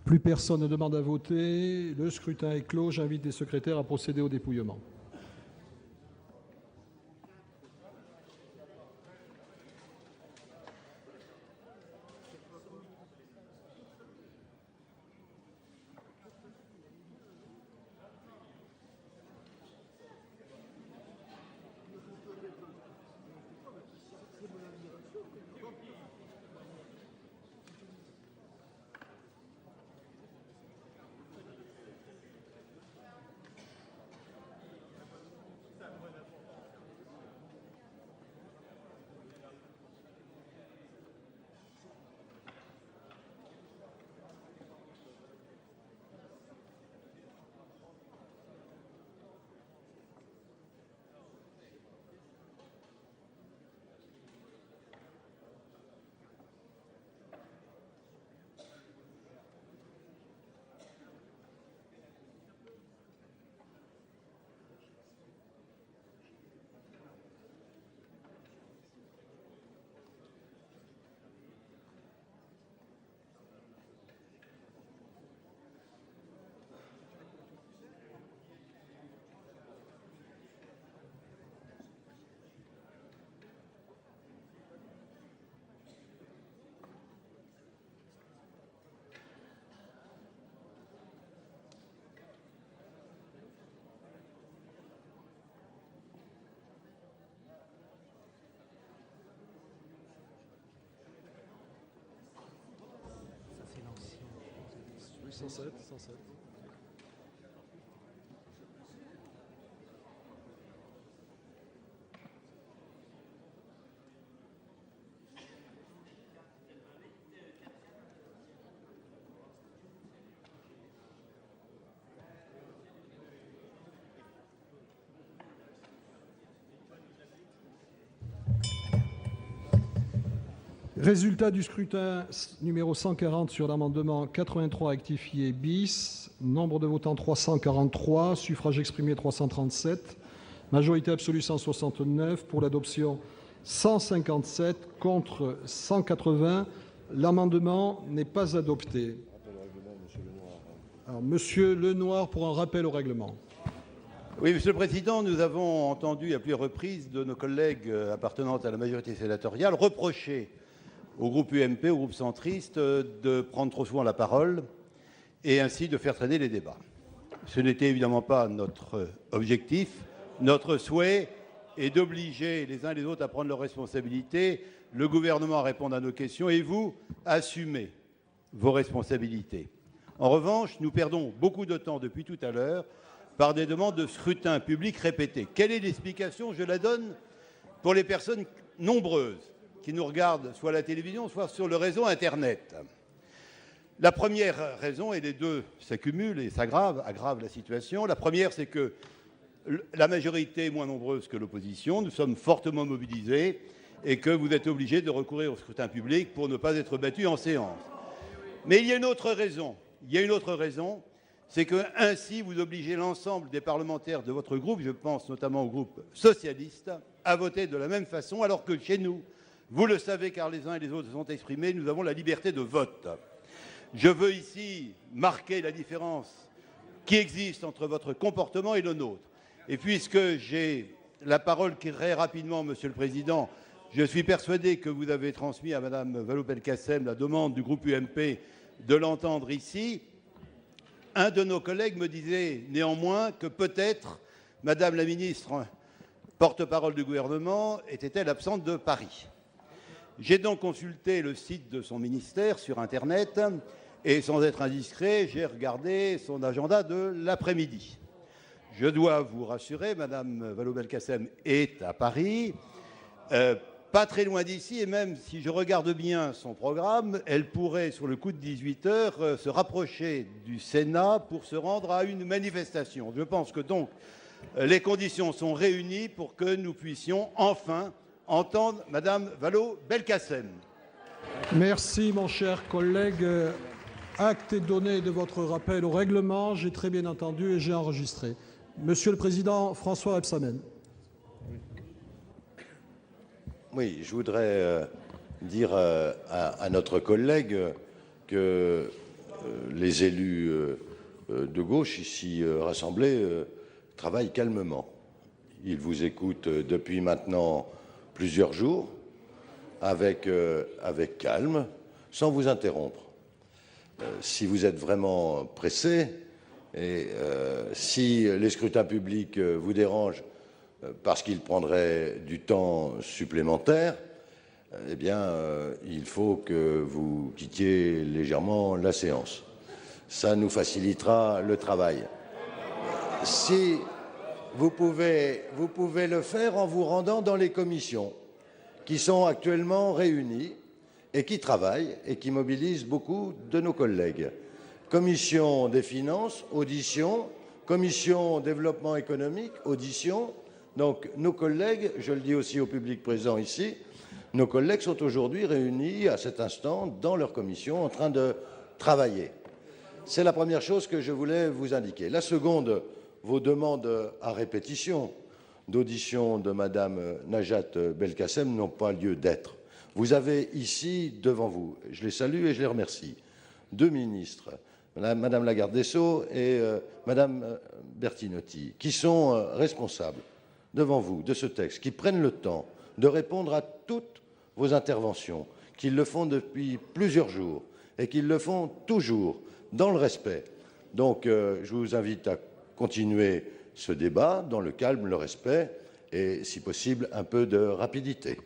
Plus personne ne demande à voter. Le scrutin est clos. J'invite les secrétaires à procéder au dépouillement. Oui, 107, 107. Résultat du scrutin numéro 140 sur l'amendement 83 rectifié bis. Nombre de votants 343, suffrages exprimés 337, majorité absolue 169, pour l'adoption 157, contre 180. L'amendement n'est pas adopté. Alors, Monsieur Lenoir, pour un rappel au règlement. Oui, Monsieur le Président, nous avons entendu à plusieurs reprises de nos collègues appartenant à la majorité sénatoriale reprocher au groupe UMP, au groupe centriste, de prendre trop souvent la parole et ainsi de faire traîner les débats. Ce n'était évidemment pas notre objectif. Notre souhait est d'obliger les uns et les autres à prendre leurs responsabilités, le gouvernement à répondre à nos questions et vous à assumer vos responsabilités. En revanche, nous perdons beaucoup de temps depuis tout à l'heure par des demandes de scrutin public répétées. Quelle est l'explication? Je la donne pour les personnes nombreuses qui nous regardent soit à la télévision, soit sur le réseau Internet. La première raison, et les deux s'accumulent et aggravent la situation, la première, c'est que la majorité est moins nombreuse que l'opposition, nous sommes fortement mobilisés et que vous êtes obligés de recourir au scrutin public pour ne pas être battus en séance. Mais il y a une autre raison, c'est que ainsi vous obligez l'ensemble des parlementaires de votre groupe, je pense notamment au groupe socialiste, à voter de la même façon, alors que chez nous, vous le savez car les uns et les autres se sont exprimés, nous avons la liberté de vote. Je veux ici marquer la différence qui existe entre votre comportement et le nôtre. Et puisque j'ai la parole très rapidement, Monsieur le Président, je suis persuadé que vous avez transmis à Madame Vallaud-Belkacem la demande du groupe UMP de l'entendre ici. Un de nos collègues me disait néanmoins que peut-être Madame la ministre, porte-parole du gouvernement, était-elle absente de Paris. J'ai donc consulté le site de son ministère sur Internet et, sans être indiscret, j'ai regardé son agenda de l'après-midi. Je dois vous rassurer, Madame Vallaud-Belkacem est à Paris, pas très loin d'ici, et même si je regarde bien son programme, elle pourrait, sur le coup de 18 h, se rapprocher du Sénat pour se rendre à une manifestation. Je pense que donc les conditions sont réunies pour que nous puissions enfin entendre Madame Vallaud-Belkacem. Merci, mon cher collègue. Acte est donné de votre rappel au règlement. J'ai très bien entendu et j'ai enregistré. Monsieur le Président, François Rebsamen. Oui, je voudrais dire à notre collègue que les élus de gauche ici rassemblés travaillent calmement. Ils vous écoutent depuis maintenant plusieurs jours, avec calme, sans vous interrompre. Si vous êtes vraiment pressé, et si les scrutins publics vous dérangent parce qu'ils prendraient du temps supplémentaire, eh bien, il faut que vous quittiez légèrement la séance. Ça nous facilitera le travail. Si vous pouvez le faire en vous rendant dans les commissions qui sont actuellement réunies et qui travaillent et qui mobilisent beaucoup de nos collègues. Commission des finances, audition. Commission développement économique, audition. Donc nos collègues, je le dis aussi au public présent ici, nos collègues sont aujourd'hui réunis à cet instant dans leur commission en train de travailler. C'est la première chose que je voulais vous indiquer. La seconde, vos demandes à répétition d'audition de Madame Najat Belkacem n'ont pas lieu d'être. Vous avez ici devant vous, je les salue et je les remercie, deux ministres, Madame la garde des Sceaux et Madame Bertinotti, qui sont responsables devant vous de ce texte, qui prennent le temps de répondre à toutes vos interventions, qu'ils le font depuis plusieurs jours et qu'ils le font toujours dans le respect. Donc je vous invite à continuer ce débat dans le calme, le respect et, si possible, un peu de rapidité.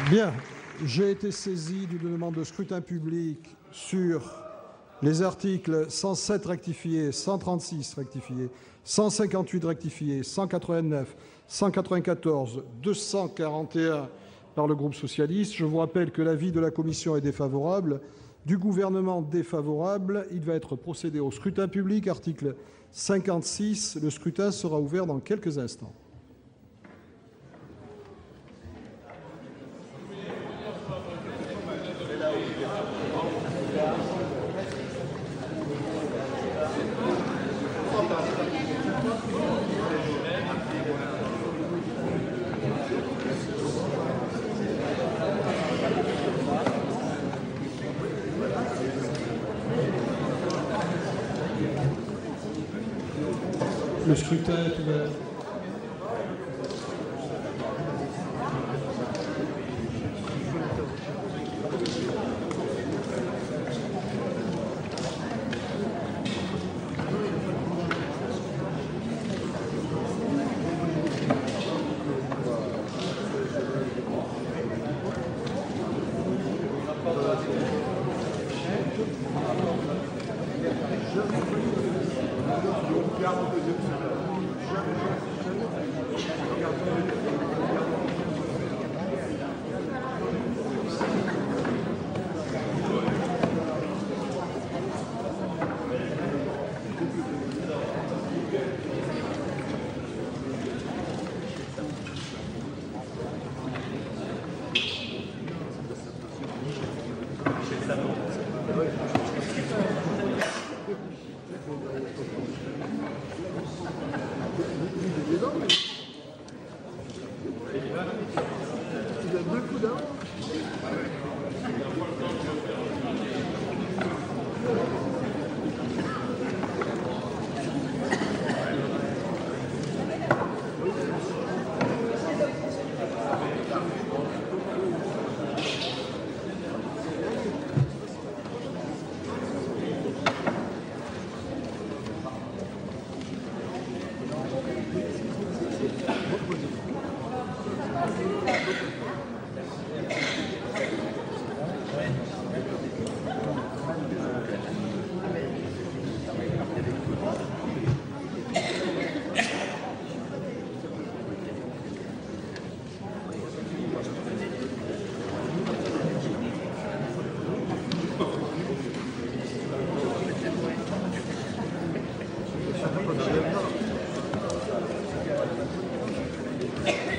Bien, j'ai été saisi d'une demande de scrutin public sur les articles 107 rectifiés, 136 rectifiés, 158 rectifiés, 189, 194, 241 par le groupe socialiste. Je vous rappelle que l'avis de la commission est défavorable, du gouvernement défavorable. Il va être procédé au scrutin public, article 56. Le scrutin sera ouvert dans quelques instants. Le scrutin est ouvert.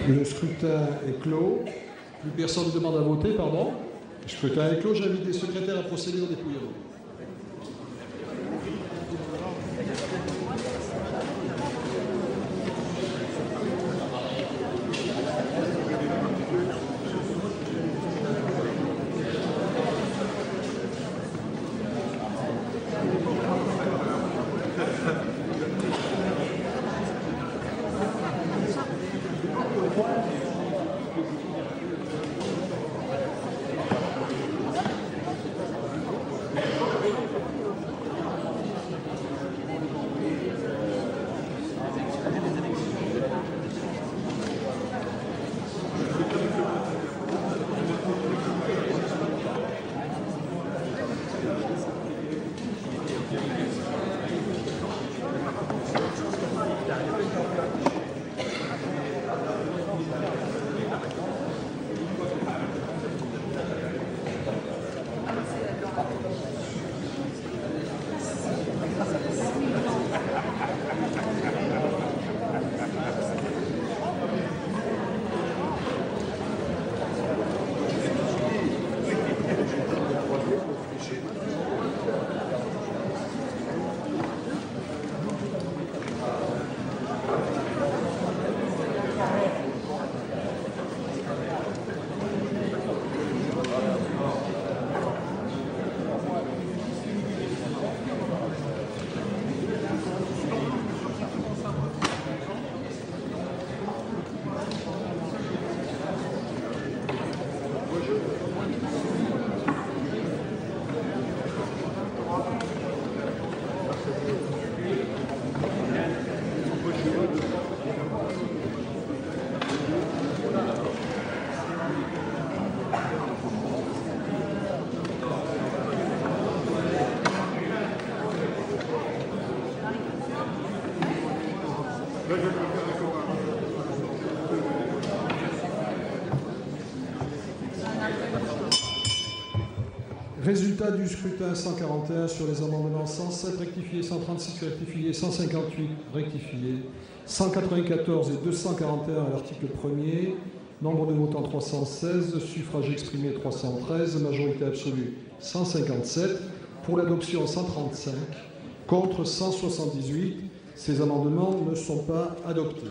Le scrutin est clos. Plus personne ne demande à voter, pardon. Le scrutin est clos. J'invite les secrétaires à procéder au dépouillement. Résultat du scrutin 141 sur les amendements 107 rectifiés, 136 rectifiés, 158 rectifiés. 194 et 241 à l'article 1er, nombre de votants 316, suffrages exprimés 313, majorité absolue 157, pour l'adoption 135, contre 178. Ces amendements ne sont pas adoptés.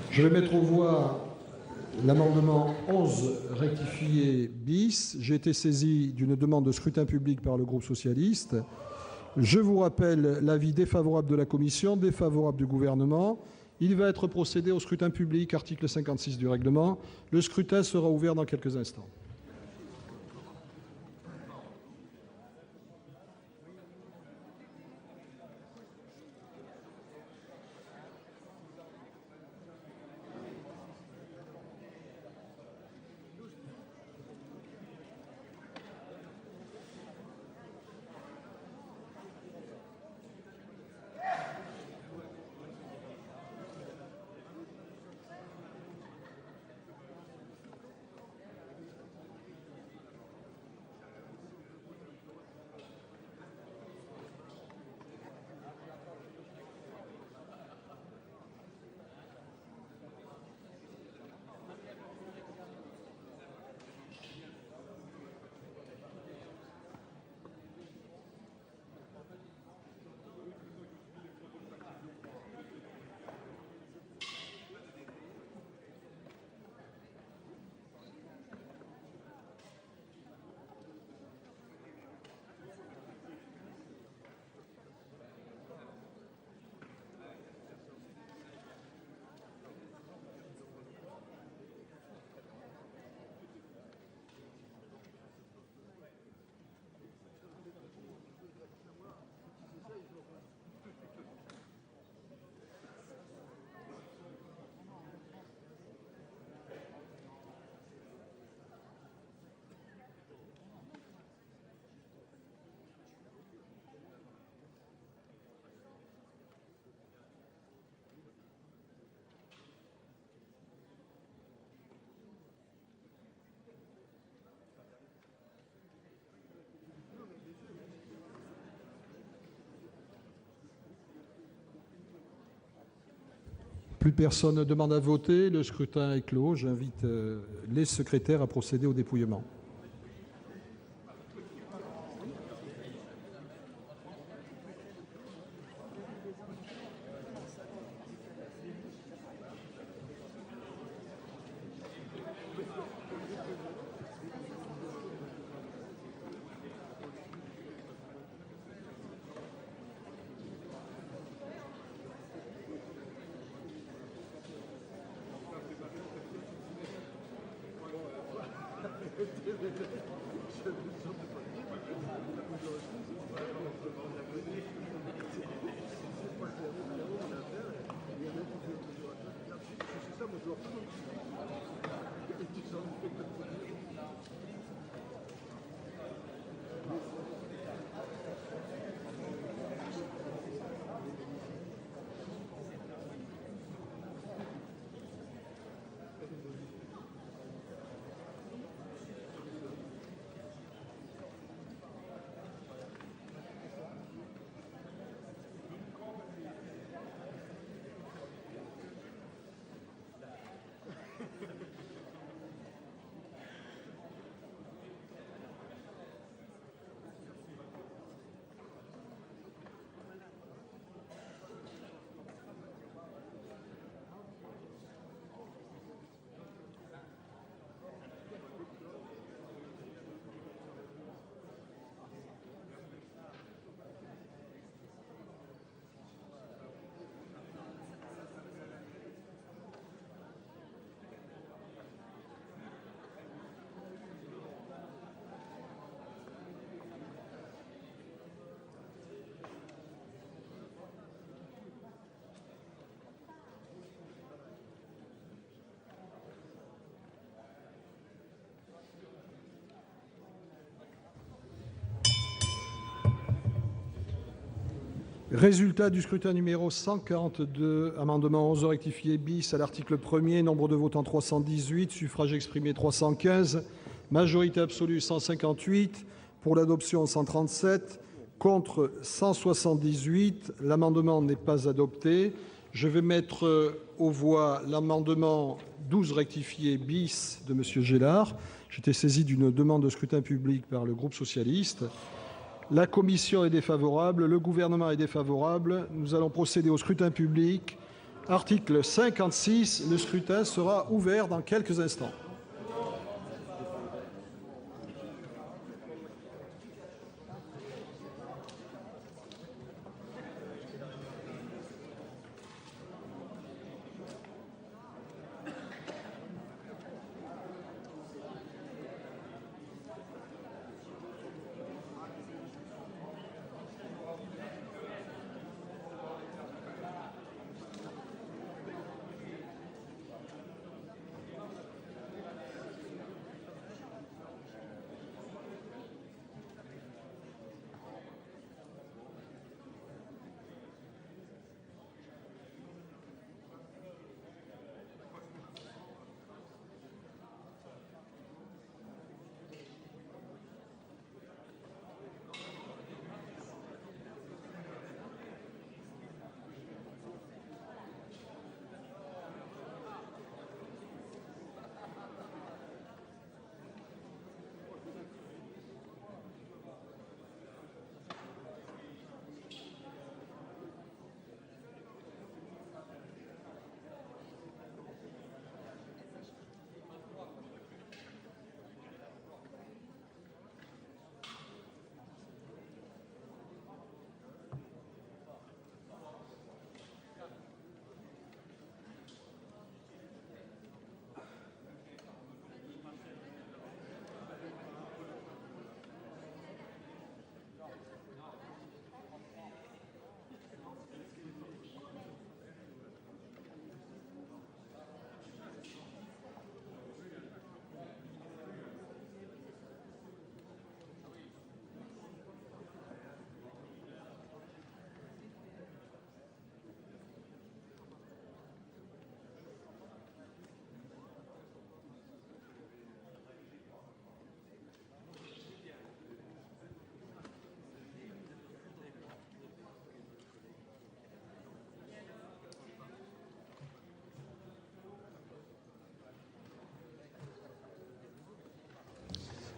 Je vais mettre aux voix l'amendement 11 rectifié bis. J'ai été saisi d'une demande de scrutin public par le groupe socialiste. Je vous rappelle l'avis défavorable de la commission, défavorable du gouvernement. Il va être procédé au scrutin public, article 56 du règlement. Le scrutin sera ouvert dans quelques instants. Plus personne ne demande à voter. Le scrutin est clos. J'invite les secrétaires à procéder au dépouillement. Résultat du scrutin numéro 142, amendement 11 rectifié bis à l'article 1er, nombre de votants 318, suffrages exprimés 315, majorité absolue 158, pour l'adoption 137, contre 178. L'amendement n'est pas adopté. Je vais mettre aux voix l'amendement 12 rectifié bis de M. Gélard. J'étais saisi d'une demande de scrutin public par le groupe socialiste. La commission est défavorable, le gouvernement est défavorable. Nous allons procéder au scrutin public. Article 56, le scrutin sera ouvert dans quelques instants.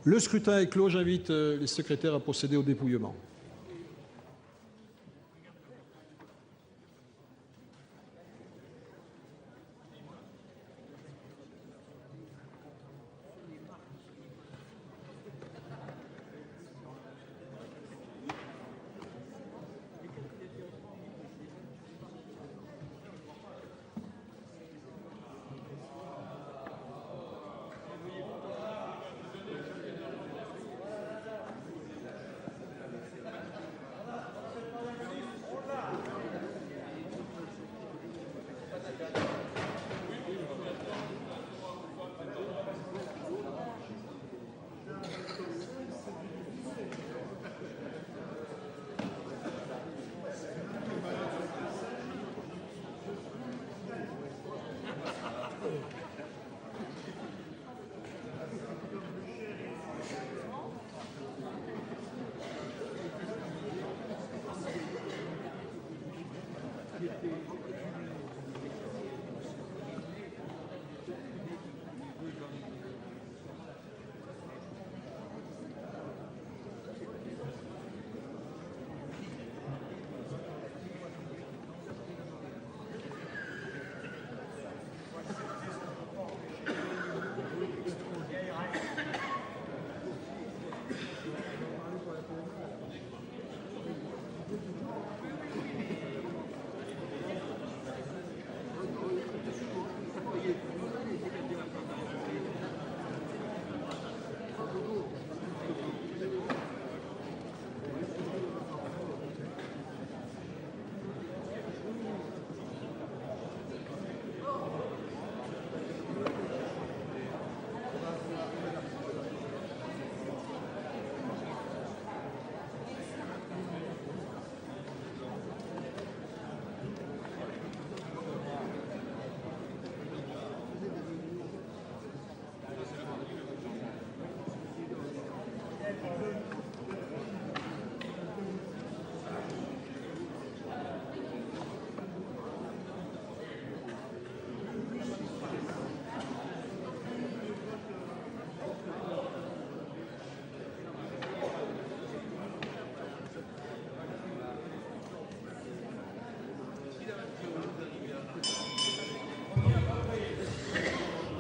Le scrutin est clos. J'invite les secrétaires à procéder au dépouillement.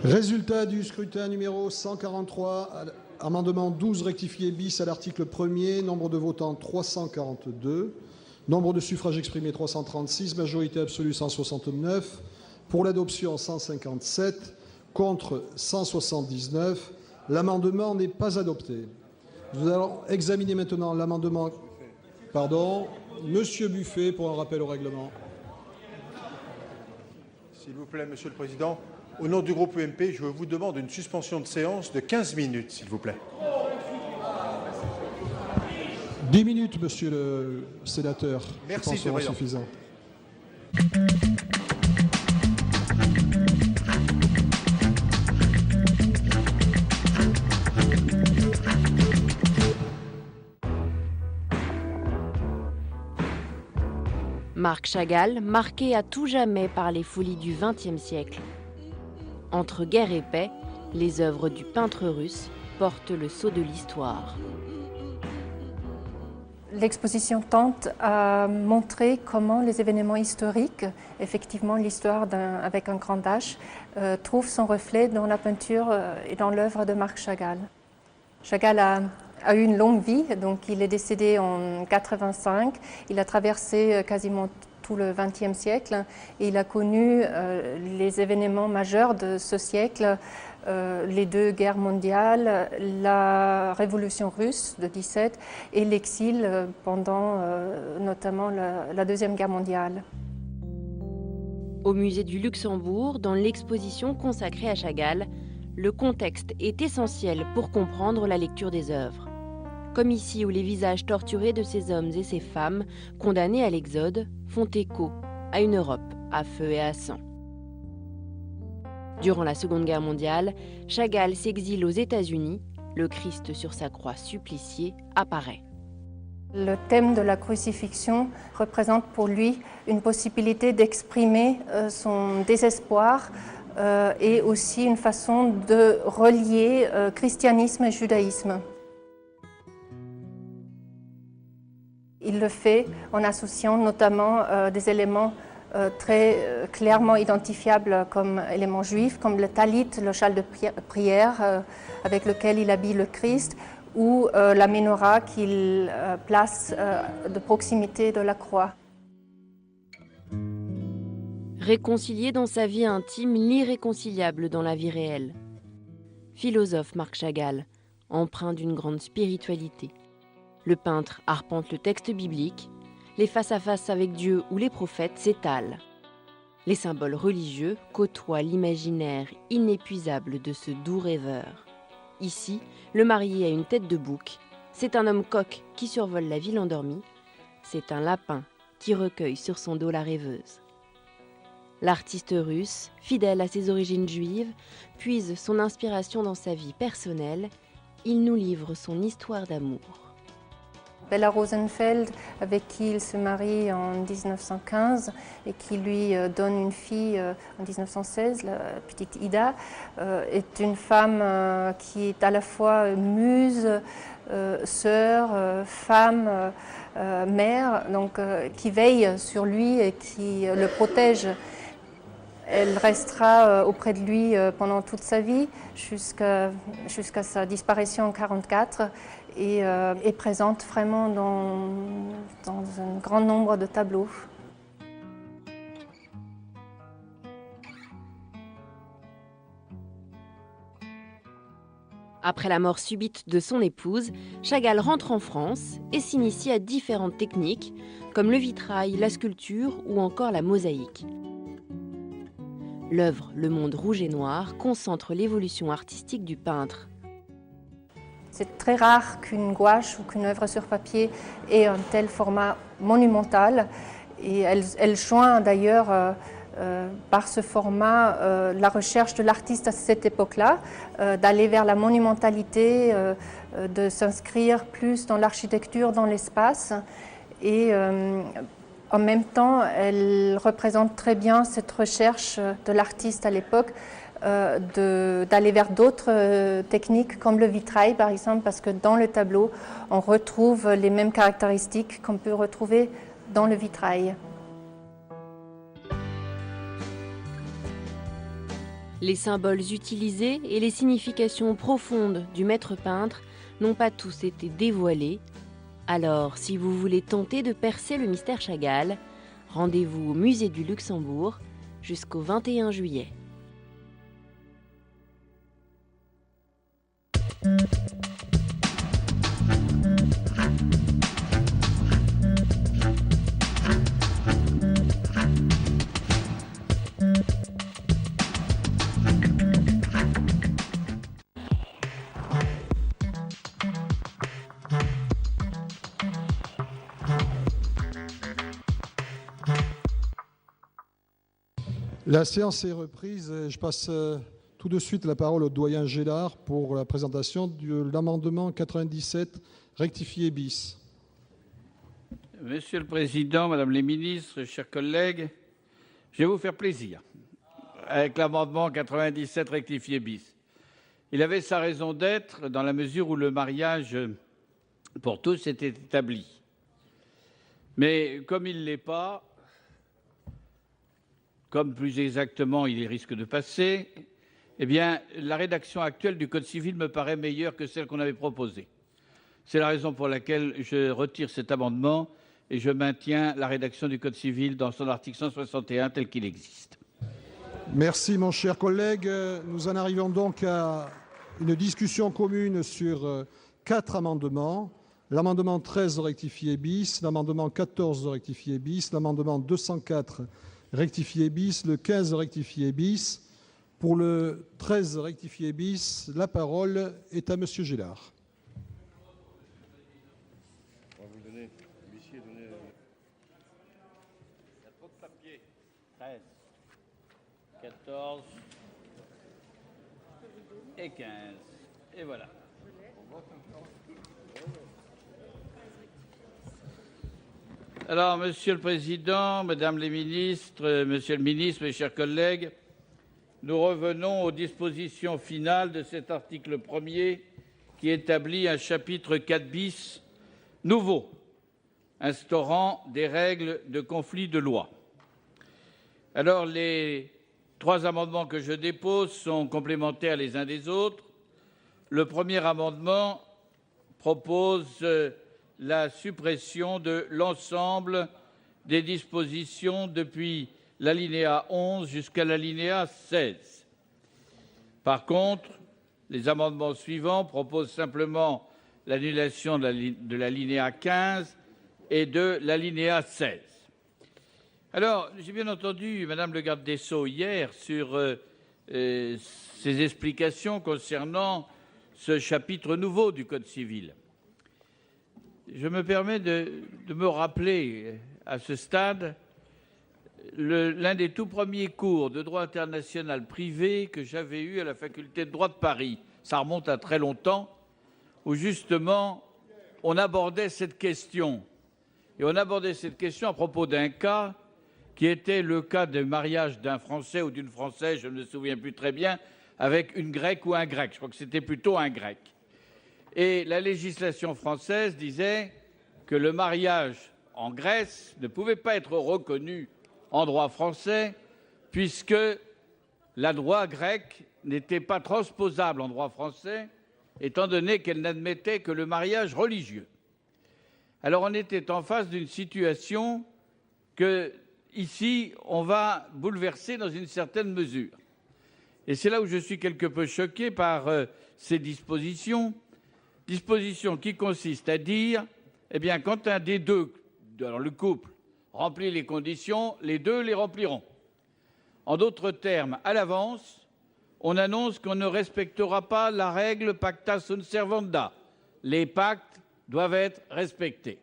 Résultat du scrutin numéro 143, amendement 12 rectifié bis à l'article 1er, nombre de votants 342, nombre de suffrages exprimés 336, majorité absolue 169, pour l'adoption 157, contre 179. L'amendement n'est pas adopté. Nous allons examiner maintenant l'amendement... Pardon, Monsieur Buffet pour un rappel au règlement. S'il vous plaît, Monsieur le Président, au nom du groupe UMP, je vous demande une suspension de séance de 15 minutes, s'il vous plaît. 10 minutes, Monsieur le Sénateur. Merci, je pense, sera suffisant. Marc Chagall, marqué à tout jamais par les folies du XXe siècle. Entre guerre et paix, les œuvres du peintre russe portent le sceau de l'histoire. L'exposition tente à montrer comment les événements historiques, effectivement l'histoire avec un grand H, trouvent son reflet dans la peinture et dans l'œuvre de Marc Chagall. Chagall a eu une longue vie, donc il est décédé en 1985. Il a traversé quasiment tout le XXe siècle et il a connu les événements majeurs de ce siècle, les deux guerres mondiales, la révolution russe de 17 et l'exil pendant notamment la Deuxième Guerre mondiale. Au musée du Luxembourg, dans l'exposition consacrée à Chagall, le contexte est essentiel pour comprendre la lecture des œuvres. Comme ici où les visages torturés de ces hommes et ces femmes, condamnés à l'exode, font écho à une Europe à feu et à sang. Durant la Seconde Guerre mondiale, Chagall s'exile aux États-Unis. Le Christ sur sa croix supplicié apparaît. Le thème de la crucifixion représente pour lui une possibilité d'exprimer son désespoir et aussi une façon de relier christianisme et judaïsme. Il le fait en associant notamment des éléments très clairement identifiables comme éléments juifs, comme le talit, le châle de prière avec lequel il habille le Christ, ou la menorah qu'il place de proximité de la croix. Réconcilier dans sa vie intime l'irréconciliable dans la vie réelle. Philosophe Marc Chagall, empreint d'une grande spiritualité. Le peintre arpente le texte biblique, les face-à-face avec Dieu ou les prophètes s'étalent. Les symboles religieux côtoient l'imaginaire inépuisable de ce doux rêveur. Ici, le marié a une tête de bouc, c'est un homme coq qui survole la ville endormie, c'est un lapin qui recueille sur son dos la rêveuse. L'artiste russe, fidèle à ses origines juives, puise son inspiration dans sa vie personnelle. Il nous livre son histoire d'amour. Bella Rosenfeld, avec qui il se marie en 1915 et qui lui donne une fille en 1916, la petite Ida, est une femme qui est à la fois muse, sœur, femme, mère, donc qui veille sur lui et qui le protège. Elle restera auprès de lui pendant toute sa vie, jusqu'à sa disparition en 1944, et est présente vraiment dans un grand nombre de tableaux. Après la mort subite de son épouse, Chagall rentre en France et s'initie à différentes techniques, comme le vitrail, la sculpture ou encore la mosaïque. L'œuvre Le Monde rouge et noir concentre l'évolution artistique du peintre. C'est très rare qu'une gouache ou qu'une œuvre sur papier ait un tel format monumental. Et elle joint d'ailleurs par ce format la recherche de l'artiste à cette époque-là, d'aller vers la monumentalité, de s'inscrire plus dans l'architecture, dans l'espace. Et en même temps, elle représente très bien cette recherche de l'artiste à l'époque d'aller vers d'autres techniques comme le vitrail par exemple, parce que dans le tableau, on retrouve les mêmes caractéristiques qu'on peut retrouver dans le vitrail. Les symboles utilisés et les significations profondes du maître peintre n'ont pas tous été dévoilés. Alors, si vous voulez tenter de percer le mystère Chagall, rendez-vous au Musée du Luxembourg jusqu'au 21 juillet. La séance est reprise. Je passe tout de suite la parole au doyen Gélard pour la présentation de l'amendement 97 rectifié bis. Monsieur le Président, Madame les ministres, chers collègues, je vais vous faire plaisir avec l'amendement 97 rectifié bis. Il avait sa raison d'être dans la mesure où le mariage pour tous était établi. Mais comme il ne l'est pas, comme plus exactement il risque de passer, eh bien, la rédaction actuelle du Code civil me paraît meilleure que celle qu'on avait proposée. C'est la raison pour laquelle je retire cet amendement et je maintiens la rédaction du Code civil dans son article 161 tel qu'il existe. Merci, mon cher collègue. Nous en arrivons donc à une discussion commune sur 4 amendements. L'amendement 13 rectifié bis, l'amendement 14 rectifié bis, l'amendement 204 rectifié bis, le 15 rectifié bis. Pour le 13 rectifié bis, la parole est à Monsieur Gélard. Il y a trop de papier. 13, 14 et 15. Et voilà. Alors, Monsieur le Président, Mesdames les ministres, Monsieur le ministre, mes chers collègues, nous revenons aux dispositions finales de cet article 1er qui établit un chapitre 4 bis nouveau, instaurant des règles de conflit de loi. Alors, les 3 amendements que je dépose sont complémentaires les uns des autres. Le premier amendement propose la suppression de l'ensemble des dispositions depuis l'alinéa 11 jusqu'à l'alinéa 16. Par contre, les amendements suivants proposent simplement l'annulation de l'alinéa 15 et de l'alinéa 16. Alors, j'ai bien entendu Madame le garde des Sceaux hier sur ses explications concernant ce chapitre nouveau du Code civil. Je me permets de me rappeler à ce stade l'un des tout premiers cours de droit international privé que j'avais eu à la faculté de droit de Paris. Ça remonte à très longtemps, où justement on abordait cette question. Et on abordait cette question à propos d'un cas qui était le cas de mariage d'un Français ou d'une Française, je ne me souviens plus très bien, avec une Grecque ou un Grec. Je crois que c'était plutôt un Grec. Et la législation française disait que le mariage en Grèce ne pouvait pas être reconnu en droit français puisque la loi grecque n'était pas transposable en droit français étant donné qu'elle n'admettait que le mariage religieux. Alors on était en face d'une situation que, ici, on va bouleverser dans une certaine mesure. Et c'est là où je suis quelque peu choqué par ces dispositions qui consistent à dire, eh bien, quand un des deux, alors le couple, remplit les conditions, les deux les rempliront. En d'autres termes, à l'avance, on annonce qu'on ne respectera pas la règle pacta sunt servanda. Les pactes doivent être respectés.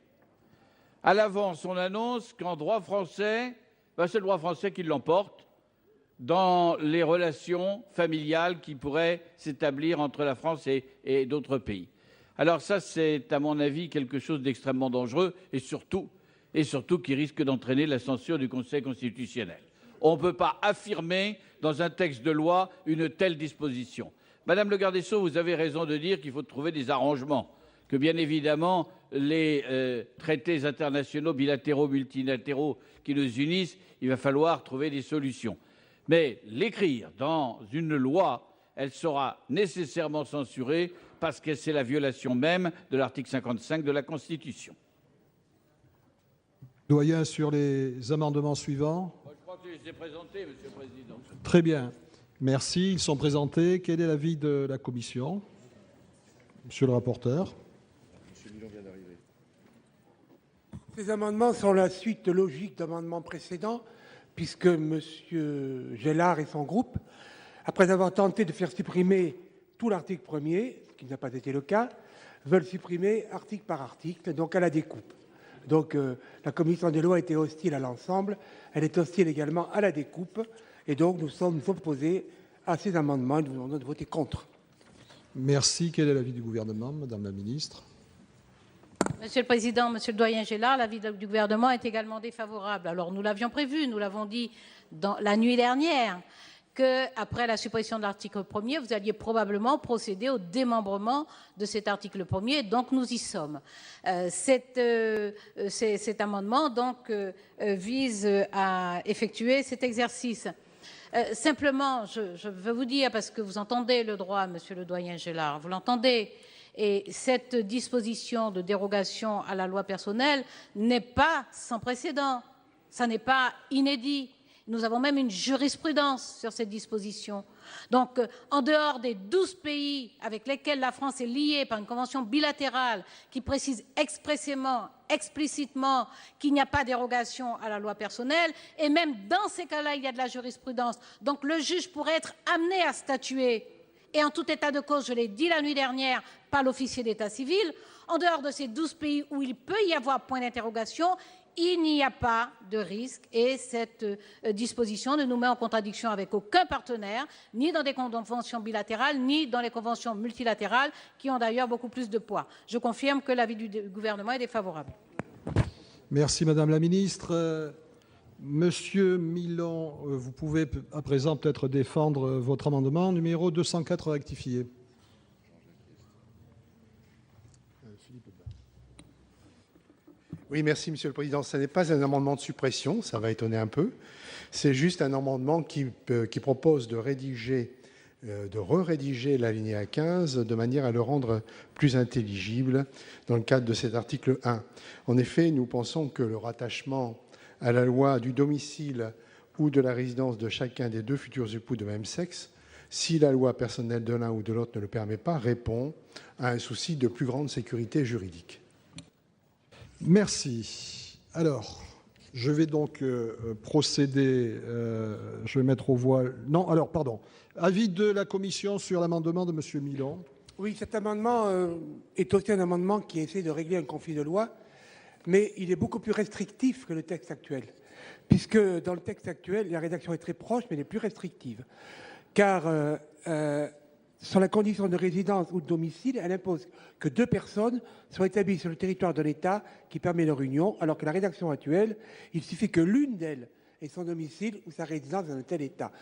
À l'avance, on annonce qu'en droit français, c'est le droit français qui l'emporte dans les relations familiales qui pourraient s'établir entre la France et d'autres pays. Alors ça, c'est à mon avis quelque chose d'extrêmement dangereux et surtout qui risque d'entraîner la censure du Conseil constitutionnel. On ne peut pas affirmer dans un texte de loi une telle disposition. Madame le garde des Sceaux, vous avez raison de dire qu'il faut trouver des arrangements, que bien évidemment les traités internationaux, bilatéraux, multilatéraux qui nous unissent, il va falloir trouver des solutions. Mais l'écrire dans une loi, elle sera nécessairement censurée parce que c'est la violation même de l'article 55 de la Constitution. Doyen, sur les amendements suivants. Je crois que je les ai présentés, Monsieur le Président. Très bien. Merci. Ils sont présentés. Quel est l'avis de la commission? Monsieur le rapporteur. Monsieur Milon vient d'arriver. Ces amendements sont la suite logique d'amendements précédents, puisque M. Gélard et son groupe, après avoir tenté de faire supprimer tout l'article 1er, ce qui n'a pas été le cas, veulent supprimer article par article, donc à la découpe. Donc la commission des lois était hostile à l'ensemble, elle est hostile également à la découpe, et donc nous sommes opposés à ces amendements et nous demandons de voter contre. Merci. Quel est l'avis du gouvernement, Madame la Ministre? Monsieur le Président, Monsieur le Doyen Gélard, l'avis du gouvernement est également défavorable. Alors nous l'avions prévu, nous l'avons dit la nuit dernière, qu'après la suppression de l'article 1er, vous alliez probablement procéder au démembrement de cet article 1er, donc nous y sommes. Cet amendement donc, vise à effectuer cet exercice. Simplement, je veux vous dire, parce que vous entendez le droit, Monsieur le Doyen Gélard, vous l'entendez, et cette disposition de dérogation à la loi personnelle n'est pas sans précédent, ça n'est pas inédit. Nous avons même une jurisprudence sur cette disposition. Donc, en dehors des 12 pays avec lesquels la France est liée par une convention bilatérale qui précise expressément, explicitement qu'il n'y a pas dérogation à la loi personnelle, et même dans ces cas-là, il y a de la jurisprudence. Donc, le juge pourrait être amené à statuer. Et en tout état de cause, je l'ai dit la nuit dernière, pas l'officier d'état civil, en dehors de ces 12 pays où il peut y avoir point d'interrogation, il n'y a pas de risque et cette disposition ne nous met en contradiction avec aucun partenaire, ni dans des conventions bilatérales, ni dans les conventions multilatérales, qui ont d'ailleurs beaucoup plus de poids. Je confirme que l'avis du gouvernement est défavorable. Merci Madame la Ministre. Monsieur Milon, vous pouvez à présent peut-être défendre votre amendement numéro 204 rectifié. Oui, merci Monsieur le Président. Ce n'est pas un amendement de suppression, ça va étonner un peu. C'est juste un amendement qui propose de re-rédiger l'alinéa 15 de manière à le rendre plus intelligible dans le cadre de cet article 1. En effet, nous pensons que le rattachement à la loi du domicile ou de la résidence de chacun des deux futurs époux de même sexe, si la loi personnelle de l'un ou de l'autre ne le permet pas, répond à un souci de plus grande sécurité juridique. Merci. Alors, je vais donc procéder, je vais mettre aux voix... Non, alors, pardon. Avis de la Commission sur l'amendement de M. Milon. Oui, cet amendement est aussi un amendement qui essaie de régler un conflit de loi, mais il est beaucoup plus restrictif que le texte actuel, puisque dans le texte actuel, la rédaction est très proche, mais elle est plus restrictive. Car sur la condition de résidence ou de domicile, elle impose que deux personnes soient établies sur le territoire de l'État qui permet leur union, alors que la rédaction actuelle, il suffit que l'une d'elles ait son domicile ou sa résidence dans un tel État.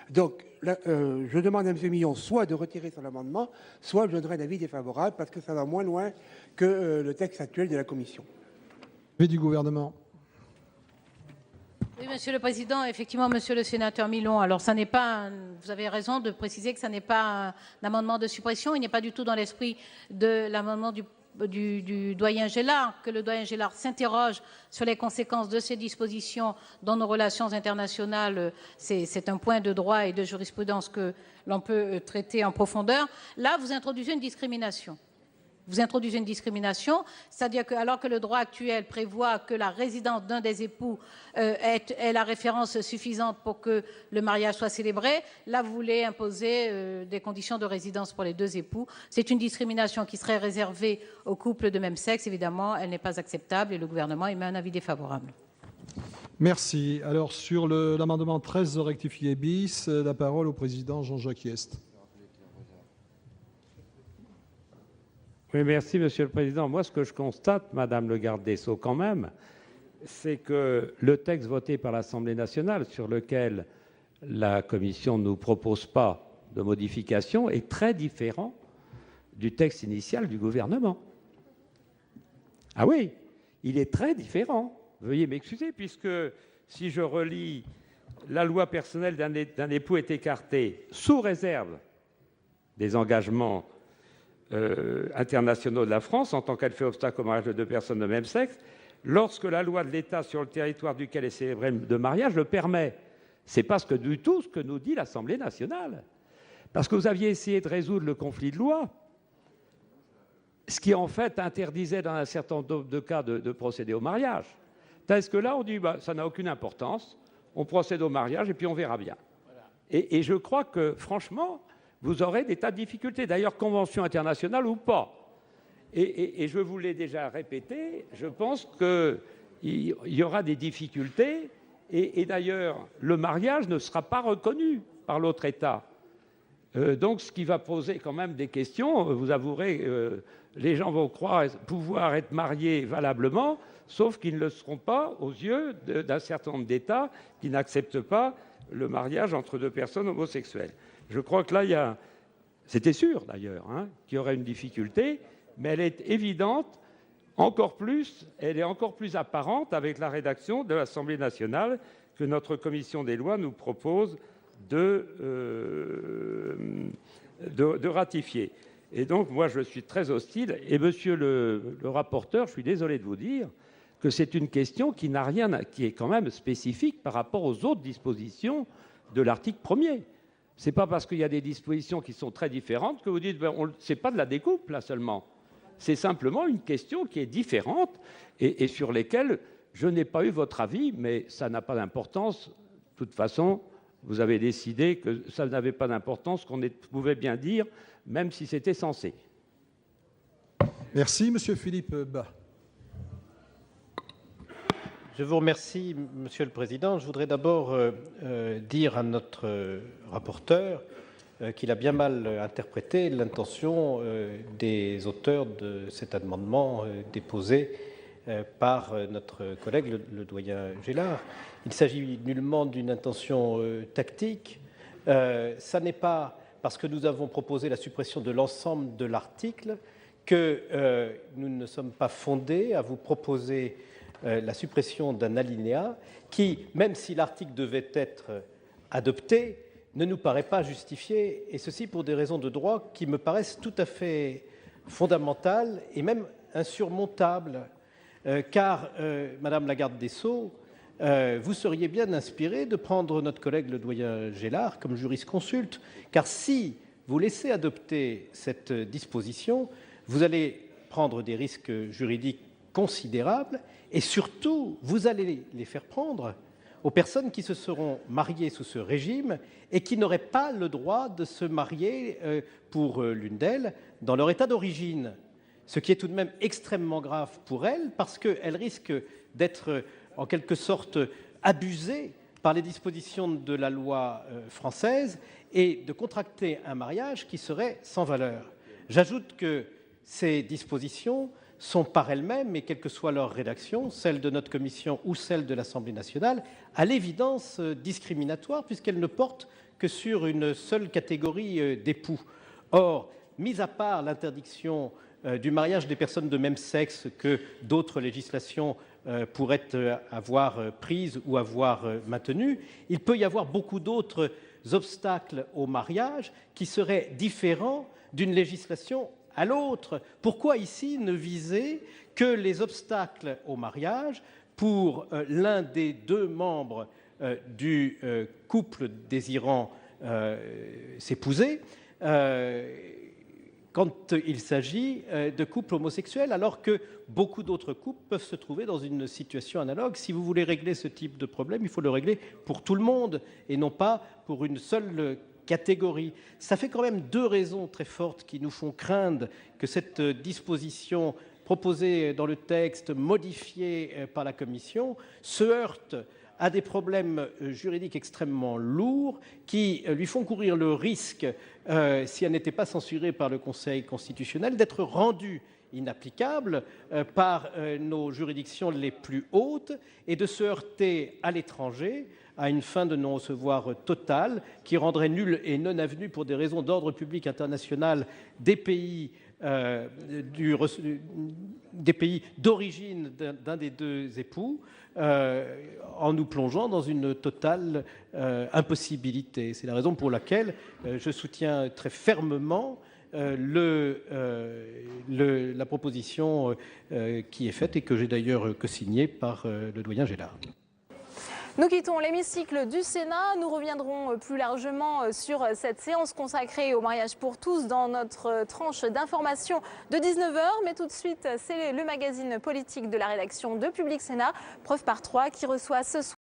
Donc, je demande à M. Milon soit de retirer son amendement, soit je donnerai un avis défavorable, parce que ça va moins loin que le texte actuel de la Commission. Avis du gouvernement. Oui, Monsieur le Président, effectivement, Monsieur le Sénateur Milon, alors ça n'est pas, vous avez raison de préciser que ça n'est pas un amendement de suppression, il n'est pas du tout dans l'esprit de l'amendement du doyen Gélard, que le doyen Gélard s'interroge sur les conséquences de ces dispositions dans nos relations internationales. C'est un point de droit et de jurisprudence que l'on peut traiter en profondeur. Là, vous introduisez une discrimination. Vous introduisez une discrimination, c'est-à-dire que alors que le droit actuel prévoit que la résidence d'un des époux est la référence suffisante pour que le mariage soit célébré, là vous voulez imposer des conditions de résidence pour les deux époux. C'est une discrimination qui serait réservée aux couples de même sexe. Évidemment, elle n'est pas acceptable et le gouvernement émet un avis défavorable. Merci. Alors sur l'amendement 13 rectifié bis, la parole au président Jean-Jacques Hyest. Oui, merci, Monsieur le Président. Moi, ce que je constate, Madame le garde des Sceaux, quand même, c'est que le texte voté par l'Assemblée nationale, sur lequel la Commission ne nous propose pas de modification, est très différent du texte initial du gouvernement. Ah oui, il est très différent. Veuillez m'excuser, puisque si je relis la loi personnelle d'un époux est écartée sous réserve des engagements internationaux de la France en tant qu'elle fait obstacle au mariage de deux personnes de même sexe, lorsque la loi de l'État sur le territoire duquel est célébré le mariage le permet. Ce n'est pas du tout ce que nous dit l'Assemblée nationale. Parce que vous aviez essayé de résoudre le conflit de loi, ce qui en fait interdisait dans un certain nombre de cas de procéder au mariage. Tandis que là, on dit ça n'a aucune importance, on procède au mariage et puis on verra bien. Et je crois que, franchement, vous aurez des tas de difficultés. D'ailleurs, convention internationale ou pas. Et je vous l'ai déjà répété, je pense qu'il y aura des difficultés. Et d'ailleurs, le mariage ne sera pas reconnu par l'autre État. Donc, ce qui va poser quand même des questions, vous avouerez, les gens vont croire pouvoir être mariés valablement, sauf qu'ils ne le seront pas aux yeux d'un certain nombre d'États qui n'acceptent pas le mariage entre deux personnes homosexuelles. Je crois que là, c'était sûr d'ailleurs, qu'il y aurait une difficulté, mais elle est évidente, elle est encore plus apparente avec la rédaction de l'Assemblée nationale que notre commission des lois nous propose de ratifier. Et donc, moi, je suis très hostile. Et monsieur le rapporteur, je suis désolé de vous dire que c'est une question qui est quand même spécifique par rapport aux autres dispositions de l'article 1er. Ce n'est pas parce qu'il y a des dispositions qui sont très différentes que vous dites ce n'est pas de la découpe, là seulement. C'est simplement une question qui est différente et sur lesquelles je n'ai pas eu votre avis, mais ça n'a pas d'importance. De toute façon, vous avez décidé que ça n'avait pas d'importance, qu'on pouvait bien dire, même si c'était censé. Merci, Monsieur Philippe Bas. Je vous remercie, Monsieur le Président. Je voudrais d'abord dire à notre rapporteur qu'il a bien mal interprété l'intention des auteurs de cet amendement déposé par notre collègue, le doyen Gélard. Il ne s'agit nullement d'une intention tactique. Ça n'est pas parce que nous avons proposé la suppression de l'ensemble de l'article que nous ne sommes pas fondés à vous proposer la suppression d'un alinéa qui, même si l'article devait être adopté, ne nous paraît pas justifié, et ceci pour des raisons de droit qui me paraissent tout à fait fondamentales et même insurmontables. Car, Madame la garde des Sceaux, vous seriez bien inspirée de prendre notre collègue le doyen Gélard comme jurisconsulte, car si vous laissez adopter cette disposition, vous allez prendre des risques juridiques considérables et surtout, vous allez les faire prendre aux personnes qui se seront mariées sous ce régime et qui n'auraient pas le droit de se marier pour l'une d'elles dans leur état d'origine. Ce qui est tout de même extrêmement grave pour elles parce qu'elles risquent d'être en quelque sorte abusées par les dispositions de la loi française et de contracter un mariage qui serait sans valeur. J'ajoute que ces dispositions sont par elles-mêmes, et quelle que soit leur rédaction, celle de notre commission ou celle de l'Assemblée nationale, à l'évidence discriminatoires, puisqu'elles ne portent que sur une seule catégorie d'époux. Or, mis à part l'interdiction du mariage des personnes de même sexe que d'autres législations pourraient avoir prises ou avoir maintenues, il peut y avoir beaucoup d'autres obstacles au mariage qui seraient différents d'une législation à l'autre. Pourquoi ici ne viser que les obstacles au mariage pour l'un des deux membres du couple désirant s'épouser quand il s'agit de couples homosexuels, alors que beaucoup d'autres couples peuvent se trouver dans une situation analogue. Si vous voulez régler ce type de problème, il faut le régler pour tout le monde et non pas pour une seule catégorie. Ça fait quand même deux raisons très fortes qui nous font craindre que cette disposition proposée dans le texte, modifiée par la Commission, se heurte à des problèmes juridiques extrêmement lourds qui lui font courir le risque, si elle n'était pas censurée par le Conseil constitutionnel, d'être rendue inapplicable par nos juridictions les plus hautes et de se heurter à l'étranger à une fin de non-recevoir totale qui rendrait nul et non avenu pour des raisons d'ordre public international des pays d'origine d'un des deux époux, en nous plongeant dans une totale impossibilité. C'est la raison pour laquelle je soutiens très fermement la proposition qui est faite et que j'ai d'ailleurs co-signée par le doyen Gélard. Nous quittons l'hémicycle du Sénat. Nous reviendrons plus largement sur cette séance consacrée au mariage pour tous dans notre tranche d'information de 19h. Mais tout de suite, c'est le magazine politique de la rédaction de Public Sénat, preuve par 3, qui reçoit ce soir